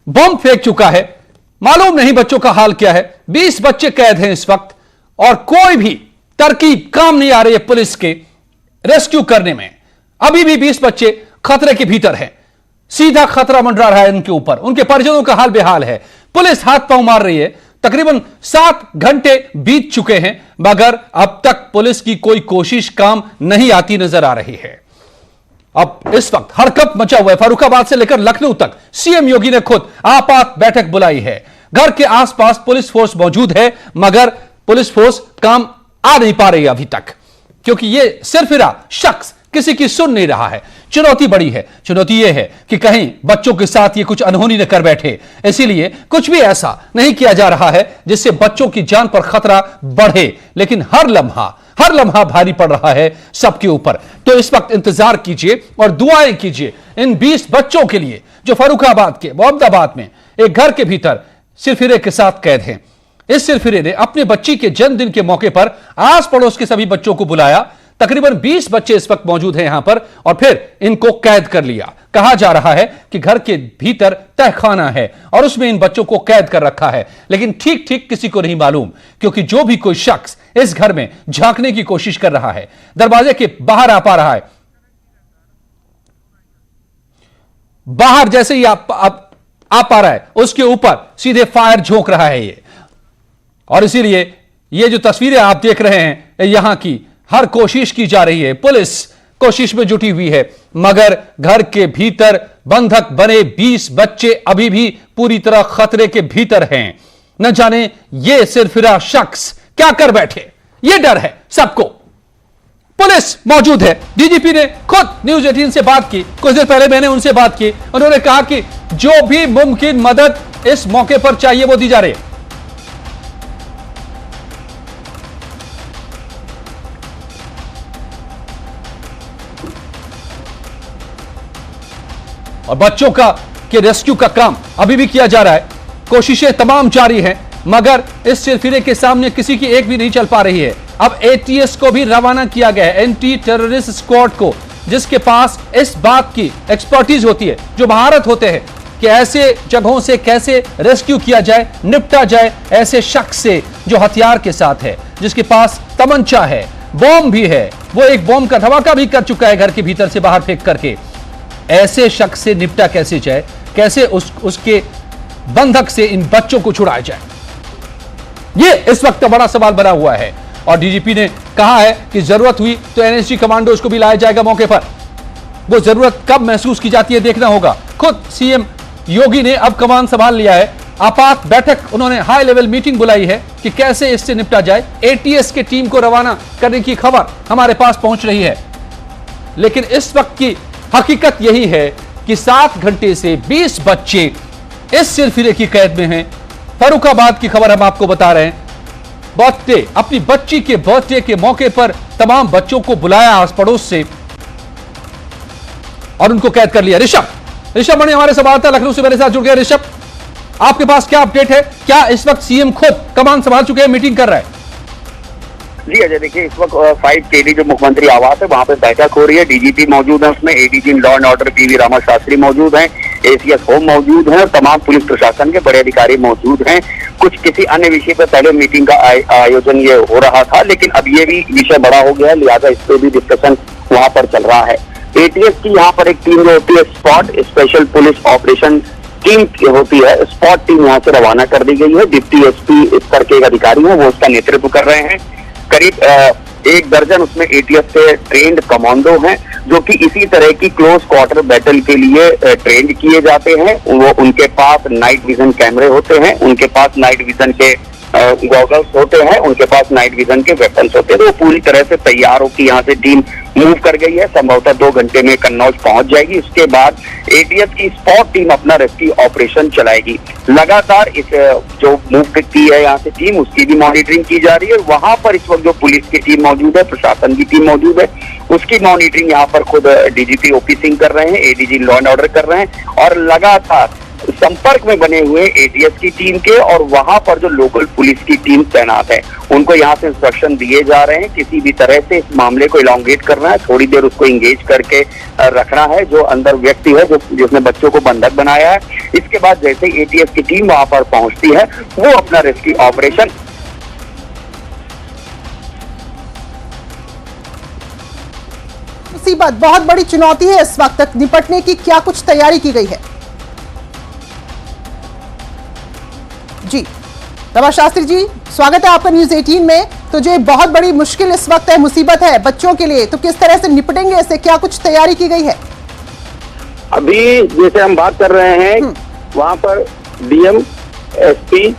बम फेंक चुका है। मालूम नहीं बच्चों का हाल क्या है। 20 बच्चे कैद हैं इस वक्त, और कोई भी तरकीब काम नहीं आ रही है पुलिस के रेस्क्यू करने में। अभी भी 20 बच्चे खतरे के भीतर हैं, सीधा खतरा मंडरा रहा है उनके ऊपर। उनके परिजनों का हाल बेहाल है, पुलिस हाथ पांव मार रही है। तकरीबन 7 घंटे बीत चुके हैं, मगर अब तक पुलिस की कोई कोशिश काम नहीं आती नजर आ रही है। अब इस वक्त हरकत मचा हुआ है। फर्रुखाबाद से लेकर लखनऊ तक सीएम योगी ने खुद आपात बैठक बुलाई है। घर के आसपास पुलिस फोर्स मौजूद है, मगर पुलिस फोर्स काम आ नहीं पा रही अभी तक, क्योंकि यह सिरफिरा शख्स किसी की सुन नहीं रहा है। चुनौती बड़ी है। चुनौती यह है कि कहीं बच्चों के साथ ये कुछ अनहोनी न कर बैठे, इसीलिए कुछ भी ऐसा नहीं किया जा रहा है जिससे बच्चों की जान पर खतरा बढ़े। लेकिन हर लम्हा भारी पड़ रहा है सबके ऊपर। तो इस वक्त इंतजार कीजिए और दुआएं कीजिए इन 20 बच्चों के लिए जो फर्रुखाबाद के मोहम्मदाबाद में एक घर के भीतर सिरफिरे के साथ कैद हैं। इस सिरफिरे ने अपने बच्ची के जन्मदिन के मौके पर आस पड़ोस के सभी बच्चों को बुलाया। तकरीबन 20 बच्चे इस वक्त मौजूद हैं यहां पर, और फिर इनको कैद कर लिया। कहा जा रहा है कि घर के भीतर तहखाना है और उसमें इन बच्चों को कैद कर रखा है, लेकिन ठीक ठीक किसी को नहीं मालूम, क्योंकि जो भी कोई शख्स इस घर में झांकने की कोशिश कर रहा है, दरवाजे के बाहर आ पा रहा है, बाहर जैसे ही आ पा रहा है, उसके ऊपर सीधे फायर झोंक रहा है ये। और इसीलिए ये जो तस्वीरें आप देख रहे हैं, यहां की हर कोशिश की जा रही है, पुलिस कोशिश में जुटी हुई है, मगर घर के भीतर बंधक बने 20 बच्चे अभी भी पूरी तरह खतरे के भीतर हैं। न जाने ये सिरफिरा शख्स क्या कर बैठे, ये डर है सबको। पुलिस मौजूद है। डीजीपी ने खुद न्यूज़ 18 से बात की, कुछ देर पहले मैंने उनसे बात की। उन्होंने कहा कि जो भी मुमकिन मदद इस मौके पर चाहिए वो दी जा रही है। और बच्चों के रेस्क्यू का काम अभी भी किया जा रहा है, कोशिशें तमाम जारी हैं, मगर इस सिरफिरे के सामने किसी की एक भी नहीं चल पा रही है। अब एटीएस को भी रवाना किया गया है, एंटी टेररिस्ट स्क्वाड को, जिसके पास इस बात की एक्सपर्टीज होती है, जो महारत होते हैं कि ऐसे जगहों से कैसे रेस्क्यू किया जाए, निपटा जाए ऐसे शख्स से जो हथियार के साथ है, जिसके पास तमंचा है, बॉम्ब भी है। वो एक बॉम्ब का धमाका भी कर चुका है घर के भीतर से बाहर फेंक करके। ऐसे शख्स से निपटा कैसे जाए, कैसे उसके बंधक से इन बच्चों को छुड़ाया जाए, ये इस वक्त बड़ा सवाल बना हुआ है। और डीजीपी ने कहा है कि जरूरत हुई तो एनएसजी कमांडोज को भी लाया जाएगा मौके पर। वो जरूरत कब महसूस की जाती है देखना होगा। खुद सीएम योगी ने अब कमान संभाल लिया है। आपात बैठक, उन्होंने हाई लेवल मीटिंग बुलाई है कि कैसे इससे निपटा जाए। एटीएस की टीम को रवाना करने की खबर हमारे पास पहुंच रही है, लेकिन इस वक्त की हकीकत यही है कि 7 घंटे से 20 बच्चे इस सिरफिरे की कैद में हैं। फर्रुखाबाद की खबर हम आपको बता रहे हैं। बर्थडे, अपनी बच्ची के बर्थडे के मौके पर तमाम बच्चों को बुलाया आस पड़ोस से और उनको कैद कर लिया। ऋषभ मणि हमारे संवाददाता लखनऊ से मेरे साथ जुड़ गए। ऋषभ, आपके पास क्या अपडेट है? क्या इस वक्त सीएम खुद कमान संभाल चुके हैं, मीटिंग कर रहा है? जी अजय, देखिए इस वक्त 5KD जो मुख्यमंत्री आवास है वहां पे बैठक हो रही है। डीजीपी मौजूद है, उसमें ADG law and order PV Rama Shastri मौजूद हैं, एसीएस होम मौजूद हैं और तमाम पुलिस प्रशासन के बड़े अधिकारी मौजूद हैं। कुछ किसी अन्य विषय पर पहले मीटिंग का आयोजन ये हो रहा था, लेकिन अब ये भी विषय बड़ा हो गया है, लिहाजा इस पर भी डिस्कशन वहां पर चल रहा है। एटीएस की यहाँ पर एक टीम जो होती है, spot special police operation team होती है, स्पॉट टीम यहाँ से रवाना कर दी गई है। डिप्टी एसपी स्तर के एक अधिकारी हैं, वो उसका नेतृत्व कर रहे हैं। करीब 1 दर्जन उसमें एटीएस से ट्रेंड कमांडो हैं, जो कि इसी तरह की क्लोज क्वार्टर बैटल के लिए ट्रेंड किए जाते हैं। वो उनके पास नाइट विजन कैमरे होते हैं, उनके पास नाइट विजन के गॉगल्स होते हैं, उनके पास नाइट विजन के वेपन्स होते हैं। तो वो पूरी तरह से तैयार होकर यहाँ से टीम मूव कर गई है। संभवतः 2 घंटे में कन्नौज पहुंच जाएगी। उसके बाद एटीएस की स्पॉट टीम अपना रेस्क्यू ऑपरेशन चलाएगी। लगातार इस जो मूव की है यहाँ से टीम, उसकी भी मॉनिटरिंग की जा रही है। वहां पर इस वक्त जो पुलिस की टीम मौजूद है, प्रशासन की टीम मौजूद है, उसकी मॉनिटरिंग यहाँ पर खुद डीजीपी ओपी सिंह कर रहे हैं, एडीजी लॉ एंड ऑर्डर कर रहे हैं और लगातार संपर्क में बने हुए एटीएस की टीम के और वहां पर जो लोकल पुलिस की टीम तैनात है, उनको यहाँ से इंस्ट्रक्शन दिए जा रहे हैं किसी भी तरह से इस मामले को इलांगेट करना है, थोड़ी देर उसको इंगेज करके रखना है। जो अंदर व्यक्ति है जिसने बच्चों को बंधक बनाया है, इसके बाद जैसे एटीएस की टीम वहां पर पहुंचती है, वो अपना रेस्क्यू ऑपरेशन मुसीबत बहुत बड़ी चुनौती है इस वक्त तक निपटने की क्या कुछ तैयारी की गई है? जी रमा शास्त्री जी, स्वागत है आपका न्यूज 18 में। तो जो बहुत बड़ी मुश्किल इस वक्त है, मुसीबत है बच्चों के लिए, तो किस तरह से निपटेंगे इससे, क्या कुछ तैयारी की गई है? अभी जैसे हम बात कर रहे हैं, वहां पर डीएम, एसपी,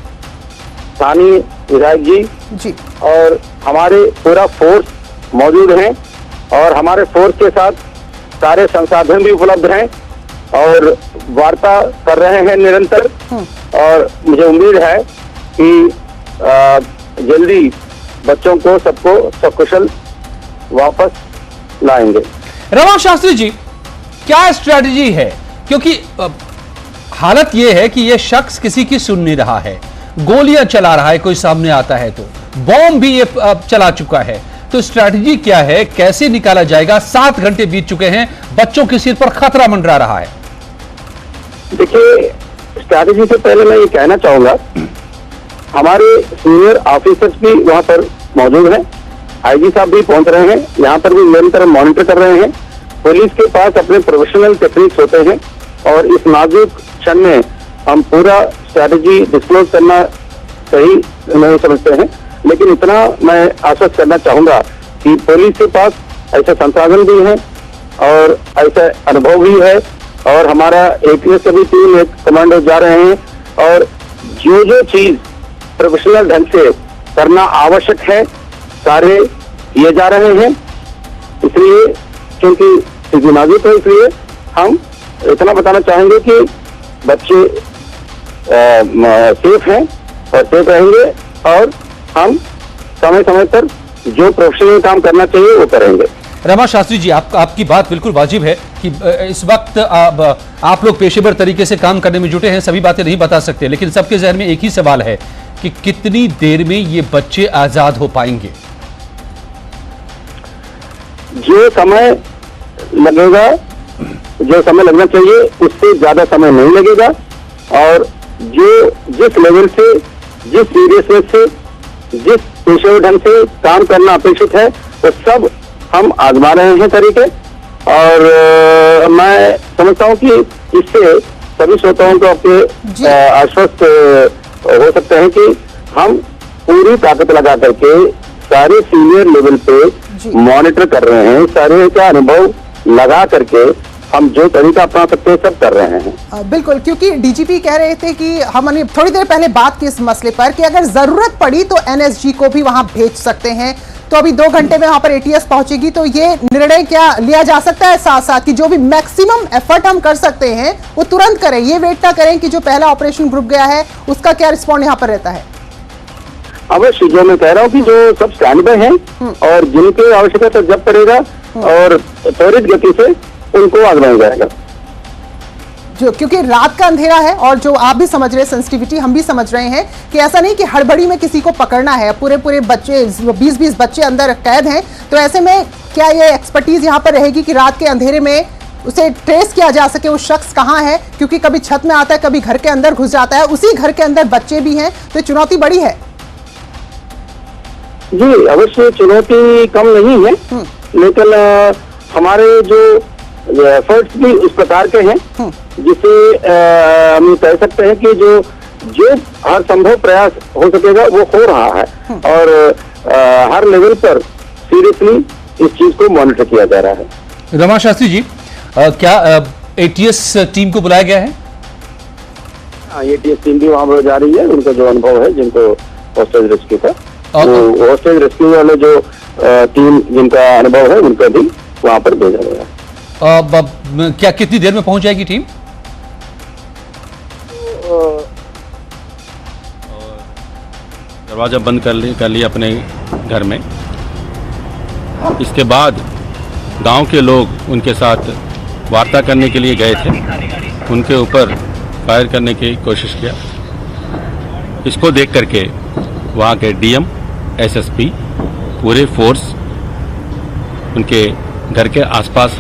स्थानीय विधायक जी और हमारे पूरा फोर्स मौजूद हैं और हमारे फोर्स के साथ सारे संसाधन भी उपलब्ध हैं और वार्ता कर रहे हैं निरंतर। और मुझे उम्मीद है कि जल्दी बच्चों को सबको सकुशल वापस लाएंगे। रमा शास्त्री जी, क्या स्ट्रेटजी है? क्योंकि हालत यह है कि यह शख्स किसी की सुन नहीं रहा है, गोलियां चला रहा है, कोई सामने आता है तो बॉम्ब भी ये चला चुका है। तो स्ट्रेटजी क्या है, कैसे निकाला जाएगा? 7 घंटे बीत चुके हैं, बच्चों के सिर पर खतरा मंडरा रहा है। देखिए, स्ट्रैटेजी से पहले मैं ये कहना चाहूंगा, हमारे सीनियर ऑफिसर्स भी वहां पर मौजूद हैं, आईजी साहब भी पहुंच रहे हैं, यहाँ पर भी निरंतर मॉनिटर कर रहे हैं। पुलिस के पास अपने प्रोफेशनल टेक्निक्स होते हैं और इस नाजुक क्षण में हम पूरा स्ट्रैटेजी डिस्क्लोज करना सही नहीं समझते हैं, लेकिन इतना मैं आश्वस्त करना चाहूंगा कि पुलिस के पास ऐसे संसाधन भी हैं और ऐसा अनुभव भी है और हमारा एटीएस से भी टीम एक कमांडो जा रहे हैं और जो चीज प्रोफेशनल ढंग से करना आवश्यक है सारे किए जा रहे हैं। इसलिए क्योंकि स्थिति नाजुक है, इसलिए हम इतना बताना चाहेंगे कि बच्चे सेफ हैं और सेफ रहेंगे और हम समय समय पर जो प्रोफेशनल काम करना चाहिए वो करेंगे। रमा शास्त्री जी, आपकी बात बिल्कुल वाजिब है कि इस वक्त आप लोग पेशेवर तरीके से काम करने में जुटे हैं, सभी बातें नहीं बता सकते, लेकिन सबके जहन में एक ही सवाल है कि कितनी देर में ये बच्चे आजाद हो पाएंगे? जो समय लगेगा, जो समय लगना चाहिए उससे ज्यादा समय नहीं लगेगा और जिस लेवल से, जिस सीरियसनेस से, जिस पेशेवर ढंग से काम करना अपेक्षित है वो सब हम आजमा रहे हैं तरीके। और मैं समझता हूं कि इससे सभी श्रोताओं को अपने आश्वस्त हो सकते हैं कि हम पूरी ताकत लगा करके सारे सीनियर लेवल पे मॉनिटर कर रहे हैं, सारे का अनुभव लगा करके हम जो तरीका अपना सकते हैं सब कर रहे हैं। बिल्कुल, क्योंकि डीजीपी कह रहे थे कि हमने थोड़ी देर पहले बात की इस मसले पर कि अगर जरूरत पड़ी तो एनएसजी को भी वहां भेज सकते हैं। तो अभी 2 घंटे में वहां पर एटीएस पहुंचेगी, तो ये निर्णय क्या लिया जा सकता है साथ साथ कि जो भी मैक्सिमम एफर्ट हम कर सकते हैं वो तुरंत करें, ये वेट ना करें कि जो पहला ऑपरेशन ग्रुप गया है उसका क्या रिस्पॉन्ड यहाँ पर रहता है? अवश्य, जो मैं कह रहा हूँ कि जो सब स्टैंड बाय हैं और जिनकी आवश्यकता जब पड़ेगा और त्वरित गति से उनको आजमाया जाएगा। जो क्योंकि रात का अंधेरा है और जो आप भी समझ रहे हैं सेंसिटिविटी, हम भी समझ रहे हैं कि ऐसा नहीं कि हड़बड़ी में किसी को पकड़ना है, पूरे बच्चे 20-20 बच्चे अंदर कैद हैं। तो ऐसे में क्या ये एक्सपर्टीज यहाँ पर रहेगी कि रात के अंधेरे में उसे ट्रेस किया जा सके, वो शख्स कहाँ है? क्योंकि कभी छत में आता है, कभी घर के अंदर घुस जाता है, उसी घर के अंदर बच्चे भी हैं, तो चुनौती बड़ी है। जी अवश्य, चुनौती कम नहीं है, लेकिन हमारे जो एफर्ट्स भी उस प्रकार के हैं जिसे हम कह सकते हैं कि जो हर संभव प्रयास हो सकेगा वो हो रहा है और हर लेवल पर सीरियसली इस चीज को मॉनिटर किया जा रहा है। रमा शास्त्री जी, क्या एटीएस टीम को बुलाया गया है? हाँ, एटीएस टीम भी वहाँ पर जा रही है। उनका जो अनुभव है, जिनको हॉस्टेज रेस्क्यू का, वो हॉस्टेज रेस्क्यू वाले जो टीम जिनका अनुभव है, उनका भी वहाँ पर भेजा गया है। क्या कितनी देर में पहुंच जाएगी टीम? दरवाजा बंद कर लिया अपने घर में। इसके बाद गांव के लोग उनके साथ वार्ता करने के लिए गए थे। उनके ऊपर फायर करने की कोशिश किया। इसको देख करके वहाँ के डीएम, एसएसपी, पूरे फोर्स उनके घर के आसपास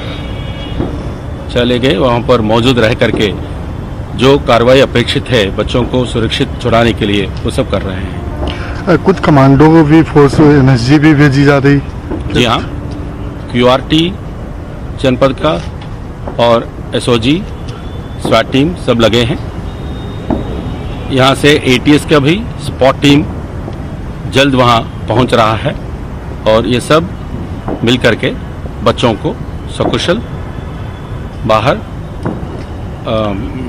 चले गए। वहाँ पर मौजूद रह करके जो कार्रवाई अपेक्षित है बच्चों को सुरक्षित छुड़ाने के लिए, वो सब कर रहे हैं। कुछ कमांडो को भी फोर्स एनएसजी भी भेजी जा रही? जी हाँ, क्यूआरटी जनपद का और एसओजी, स्वाट टीम सब लगे हैं। यहाँ से एटीएस का भी स्पॉट टीम जल्द वहाँ पहुँच रहा है और ये सब मिल करके बच्चों को सकुशल बाहर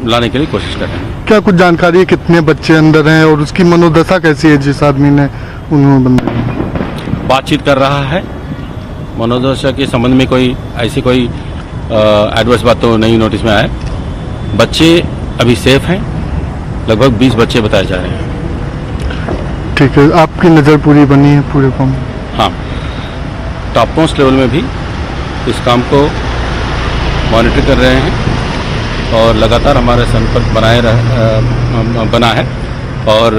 लाने के लिए कोशिश कर रहे हैं। क्या कुछ जानकारी है कितने बच्चे अंदर हैं और उसकी मनोदशा कैसी है जिस आदमी ने उन्होंने बंद? बातचीत कर रहा है। मनोदशा के संबंध में कोई ऐसी कोई एडवर्स बात तो नहीं नोटिस में आया। बच्चे अभी सेफ हैं। लगभग 20 बच्चे बताए जा रहे हैं। ठीक है, आपकी नज़र पूरी बनी है पूरे काम? हाँ, टॉप मोस्ट लेवल में भी इस काम को मॉनिटर कर रहे हैं और लगातार हमारा संपर्क बना है और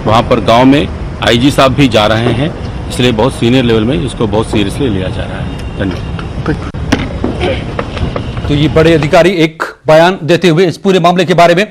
वहाँ पर गांव में आईजी साहब भी जा रहे हैं, इसलिए बहुत सीनियर लेवल में इसको बहुत सीरियसली लिया जा रहा है। धन्यवाद। तो ये बड़े अधिकारी एक बयान देते हुए इस पूरे मामले के बारे में,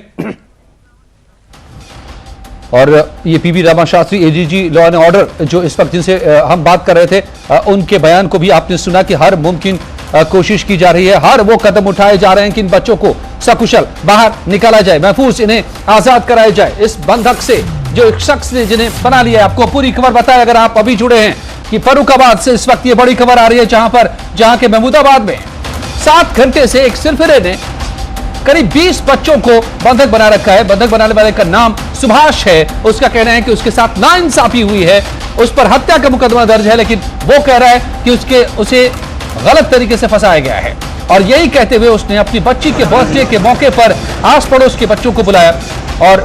और ये PV Rama Shastri, ADG law and order, जो इस वक्त जिनसे हम बात कर रहे थे, उनके बयान को भी आपने सुना कि हर मुमकिन कोशिश की जा रही है, हर वो कदम उठाए जा रहे हैं कि इन बच्चों को सकुशल बाहर निकाला जाए, महफूज इन्हें आजाद कराया जाए इस बंधक से जो एक शख्स ने जिन्हें बना लिया है। आपको पूरी खबर बताएं अगर आप अभी जुड़े हैं कि फर्रुखाबाद से इस वक्त ये बड़ी खबर आ रही है, जहां के महमूदाबाद में 7 घंटे से एक सिलसिले ने करीब 20 बच्चों को बंधक बना रखा है। बंधक बनाने वाले का नाम सुभाष है। उसका कहना है कि उसके साथ नाइंसाफी हुई है, उस पर हत्या का मुकदमा दर्ज है, लेकिन वो कह रहा है कि उसे गलत तरीके से फंसाया गया है। और यही कहते हुए उसने अपनी बच्ची के बर्थडे के मौके पर आस पड़ोस के बच्चों को बुलाया और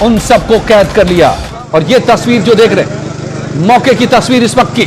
उन सबको कैद कर लिया। और ये तस्वीर जो देख रहे हैं, मौके की तस्वीर इस वक्त की।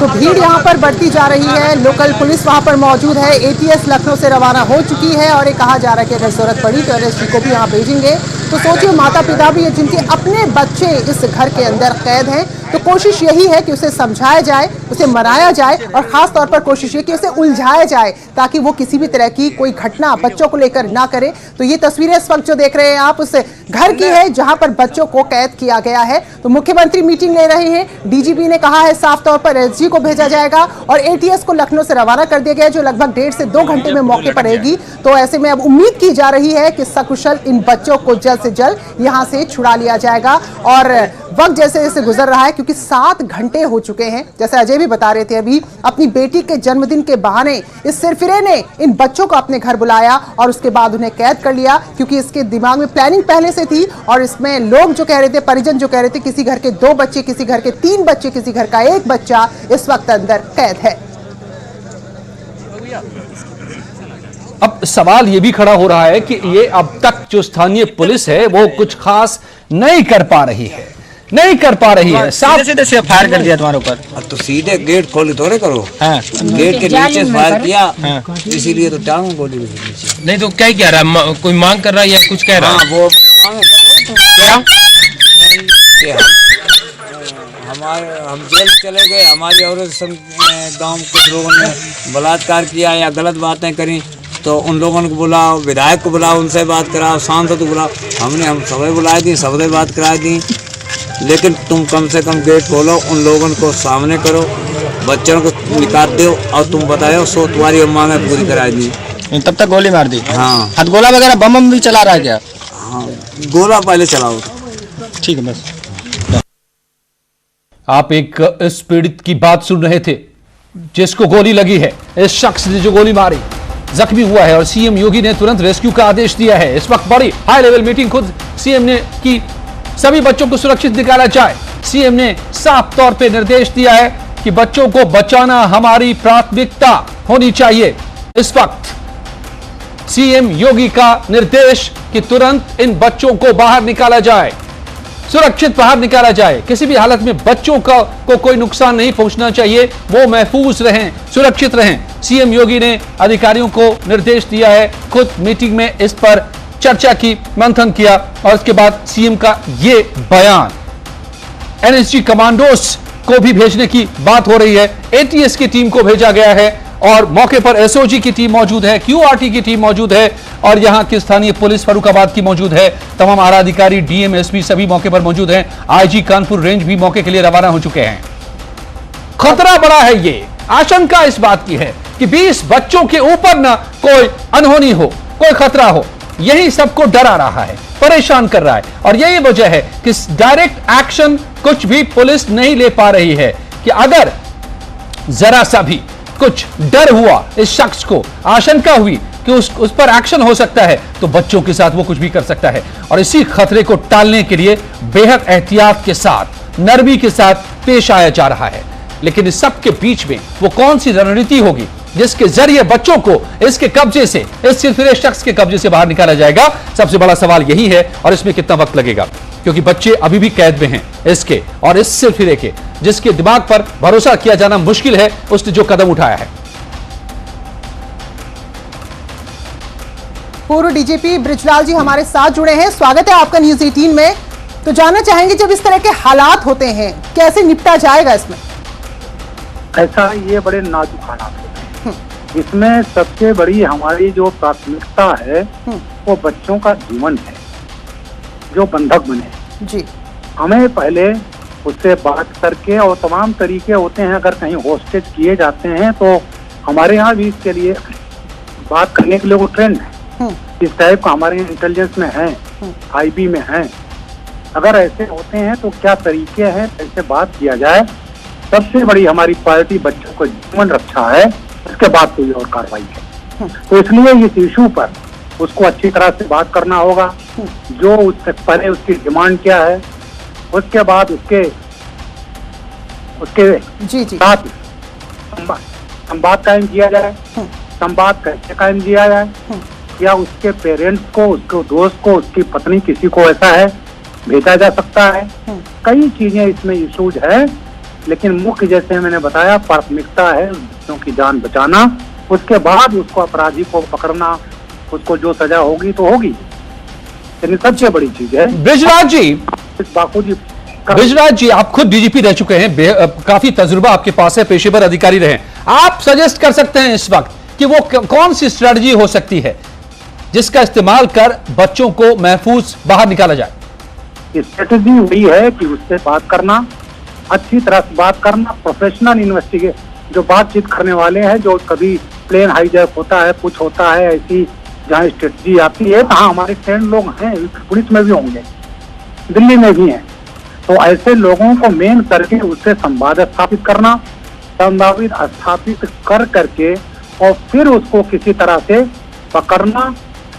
तो भीड़ यहां पर बढ़ती जा रही है। लोकल पुलिस वहां पर मौजूद है। एटीएस लखनऊ से रवाना हो चुकी है और ये कहा जा रहा है कि अगर जरूरत पड़ी तो एसपी को भी यहां भेजेंगे। तो सोचिए, माता पिता भी है जिनके अपने बच्चे इस घर के अंदर कैद हैं, तो कोशिश यही है कि उसे समझाया जाए, उसे मनाया जाए और खास तौर पर कोशिश ये कि उसे उलझाया जाए ताकि वो किसी भी तरह की कोई घटना बच्चों को लेकर ना करे। तो ये तस्वीरें इस वक्त जो देख रहे हैं आप उस घर की है जहां पर बच्चों को कैद किया गया है। तो मुख्यमंत्री मीटिंग ले रहे हैं। डीजीपी ने कहा है साफ तौर पर एसजी को भेजा जाएगा और एटीएस को लखनऊ से रवाना कर दिया गया जो लगभग 1.5 से 2 घंटे में मौके पर रहेगी। तो ऐसे में अब उम्मीद की जा रही है कि सकुशल इन बच्चों को जल्द से जल्द यहां से छुड़ा लिया जाएगा। और वक्त जैसे जैसे गुजर रहा है, क्योंकि 7 घंटे हो चुके हैं, जैसे अजय भी बता रहे थे अभी, अपनी बेटी के जन्मदिन के बहाने इस सिरफिरे ने इन बच्चों को अपने घर बुलाया और उसके बाद उन्हें कैद कर लिया, क्योंकि इसके दिमाग में प्लानिंग पहले से थी। और इसमें लोग जो कह रहे थे, परिजन जो कह रहे थे, किसी घर के 2 बच्चे, किसी घर के 3 बच्चे, किसी घर का 1 बच्चा इस वक्त अंदर कैद है। अब सवाल यह भी खड़ा हो रहा है कि ये अब तक जो स्थानीय पुलिस है वो कुछ खास नहीं कर पा रही है, सीधे से फायर कर दिया तुम्हारे ऊपर। अब तो सीधे गेट खोले थोड़े करो। हाँ। गेट के नीचे फायर किया। हाँ। इसीलिए तो टांग गोली नहीं तो क्या कह रहा है, कोई मांग कर रहा है या कुछ कह रहा है? वो मांगे क्या हम जेल चले गए, हमारी औरत गांव कुछ लोगों ने बलात्कार किया या गलत बातें करी, तो उन लोगों को बुलाओ, विधायक को बुलाओ, उनसे बात कराओ, सांसद को बुलाओ। हम सबे बुलाई दी, सबसे बात कराई दी, लेकिन तुम कम से कम गेट खोलो, उन लोगों को सामने करो, बच्चों को निकाल दो और तुम बताओ सो तुम्हारी अम्मा ने पूरी कराई दी। तब तक गोली मार दी? हाँ। हथगोला वगैरह बम भी चला रहा है क्या? हाँ, गोला पहले चलाओ। ठीक है बस। आप एक इस पीड़ित की बात सुन रहे थे जिसको गोली लगी है। इस शख्स ने जो गोली मारी जख्मी हुआ है और सीएम योगी ने तुरंत रेस्क्यू का आदेश दिया है। इस वक्त बड़ी हाई लेवल मीटिंग खुद सीएम ने की, सभी बच्चों को सुरक्षित निकाला जाए। सीएम ने साफ तौर पे निर्देश दिया है कि बच्चों को बचाना हमारी प्राथमिकता होनी चाहिए। इस वक्त सीएम योगी का निर्देश कि तुरंत इन बच्चों को बाहर निकाला जाए, सुरक्षित बाहर निकाला जाए। किसी भी हालत में बच्चों को कोई नुकसान नहीं पहुंचना चाहिए, वो महफूज रहें, सुरक्षित रहें। सीएम योगी ने अधिकारियों को निर्देश दिया है, खुद मीटिंग में इस पर चर्चा की, मंथन किया और उसके बाद सीएम का ये बयान। एनएसजी कमांडोज को भी भेजने की बात हो रही है, एटीएस की टीम को भेजा गया है और मौके पर एसओजी की टीम मौजूद है, क्यूआरटी की टीम मौजूद है और यहां की स्थानीय पुलिस फर्रुखाबाद की मौजूद है। तमाम आला अधिकारी, डीएम, एसपी सभी मौके पर मौजूद हैं। आईजी कानपुर रेंज भी मौके के लिए रवाना हो चुके हैं। खतरा बड़ा है, ये आशंका इस बात की है कि 20 बच्चों के ऊपर ना कोई अनहोनी हो, कोई खतरा हो, यही सबको डरा रहा है, परेशान कर रहा है और यही वजह है कि डायरेक्ट एक्शन कुछ भी पुलिस नहीं ले पा रही है कि अगर जरा सा भी कुछ डर हुआ, इस शख्स को आशंका हुई कि उस पर एक्शन हो सकता है तो बच्चों के साथ वो कुछ भी कर सकता है। और इसी खतरे को टालने के लिए बेहद एहतियात के साथ, नरमी के साथ पेश आया जा रहा है। लेकिन इस सब के बीच में वो कौन सी रणनीति होगी जिसके जरिए बच्चों को इसके कब्जे से, इस सिलसिले शख्स के कब्जे से बाहर निकाला जाएगा? सबसे बड़ा सवाल यही है और इसमें कितना वक्त लगेगा, क्योंकि बच्चे अभी भी कैद में हैं इसके और इस सिलसिले के, जिसके दिमाग पर भरोसा किया जाना मुश्किल है, उसने जो कदम उठाया है। पूर्व डीजीपी बृजलाल जी हमारे साथ जुड़े हैं, स्वागत है आपका न्यूज 18 में। तो जानना चाहेंगे, जब इस तरह के हालात होते हैं कैसे निपटा जाएगा इसमें? ऐसा ये बड़े नाजुक हालात होते हैं, इसमें सबसे बड़ी हमारी जो प्राथमिकता है वो बच्चों का जीवन है जो बंधक बने जी। हमें पहले उससे बात करके, और तमाम तरीके होते हैं, अगर कहीं होस्टेज किए जाते हैं तो हमारे यहाँ भी इसके लिए बात करने के लिए वो ट्रेंड है, इस टाइप का हमारे इंटेलिजेंस में है, आईबी में है। अगर ऐसे होते हैं तो क्या तरीके हैं, कैसे बात किया जाए। सबसे बड़ी हमारी प्रायोरिटी बच्चों को जीवन रक्षा है, उसके बाद कोई और कार्रवाई है। तो इसलिए इस इशू पर उसको अच्छी तरह से बात करना होगा, जो उससे पहले उसकी डिमांड क्या है, उसके बाद उसके साथ संवाद कायम किया जाए। संवाद कैसे कायम किया जाए, या उसके पेरेंट्स को, उसके दोस्त को, उसकी पत्नी, किसी को ऐसा है भेजा जा सकता है। कई चीजें इसमें इशूज है, लेकिन मुख्य जैसे मैंने बताया प्राथमिकता है बच्चों की जान बचाना, उसके बाद उसको अपराधी को पकड़ना, उसको जो सजा होगी तो होगी। यानी सबसे बड़ी चीज है। बृजराज जी, बापू जी, बृजराज जी, आप खुद डीजीपी रह चुके हैं, काफी तजुर्बा आपके पास है, पेशेवर अधिकारी रहे। आप सजेस्ट कर सकते हैं इस वक्त कि वो कौन सी स्ट्रेटजी हो सकती है जिसका इस्तेमाल कर बच्चों को महफूज बाहर निकाला जाए? स्ट्रेटजी वही है कि उससे बात करना, अच्छी तरह से बात करना, प्रोफेशनल इन्वेस्टिगेट, जो बातचीत करने वाले हैं, जो कभी प्लेन हाईजैक होता है, कुछ होता है, ऐसी जहाँ स्ट्रेटजी आती है, हाँ हमारे ट्रेंड लोग हैं, पुलिस में भी होंगे, दिल्ली में भी हैं। तो ऐसे लोगों को मेन करके उससे संवाद स्थापित करना, संवाद स्थापित कर करके और फिर उसको किसी तरह से पकड़ना,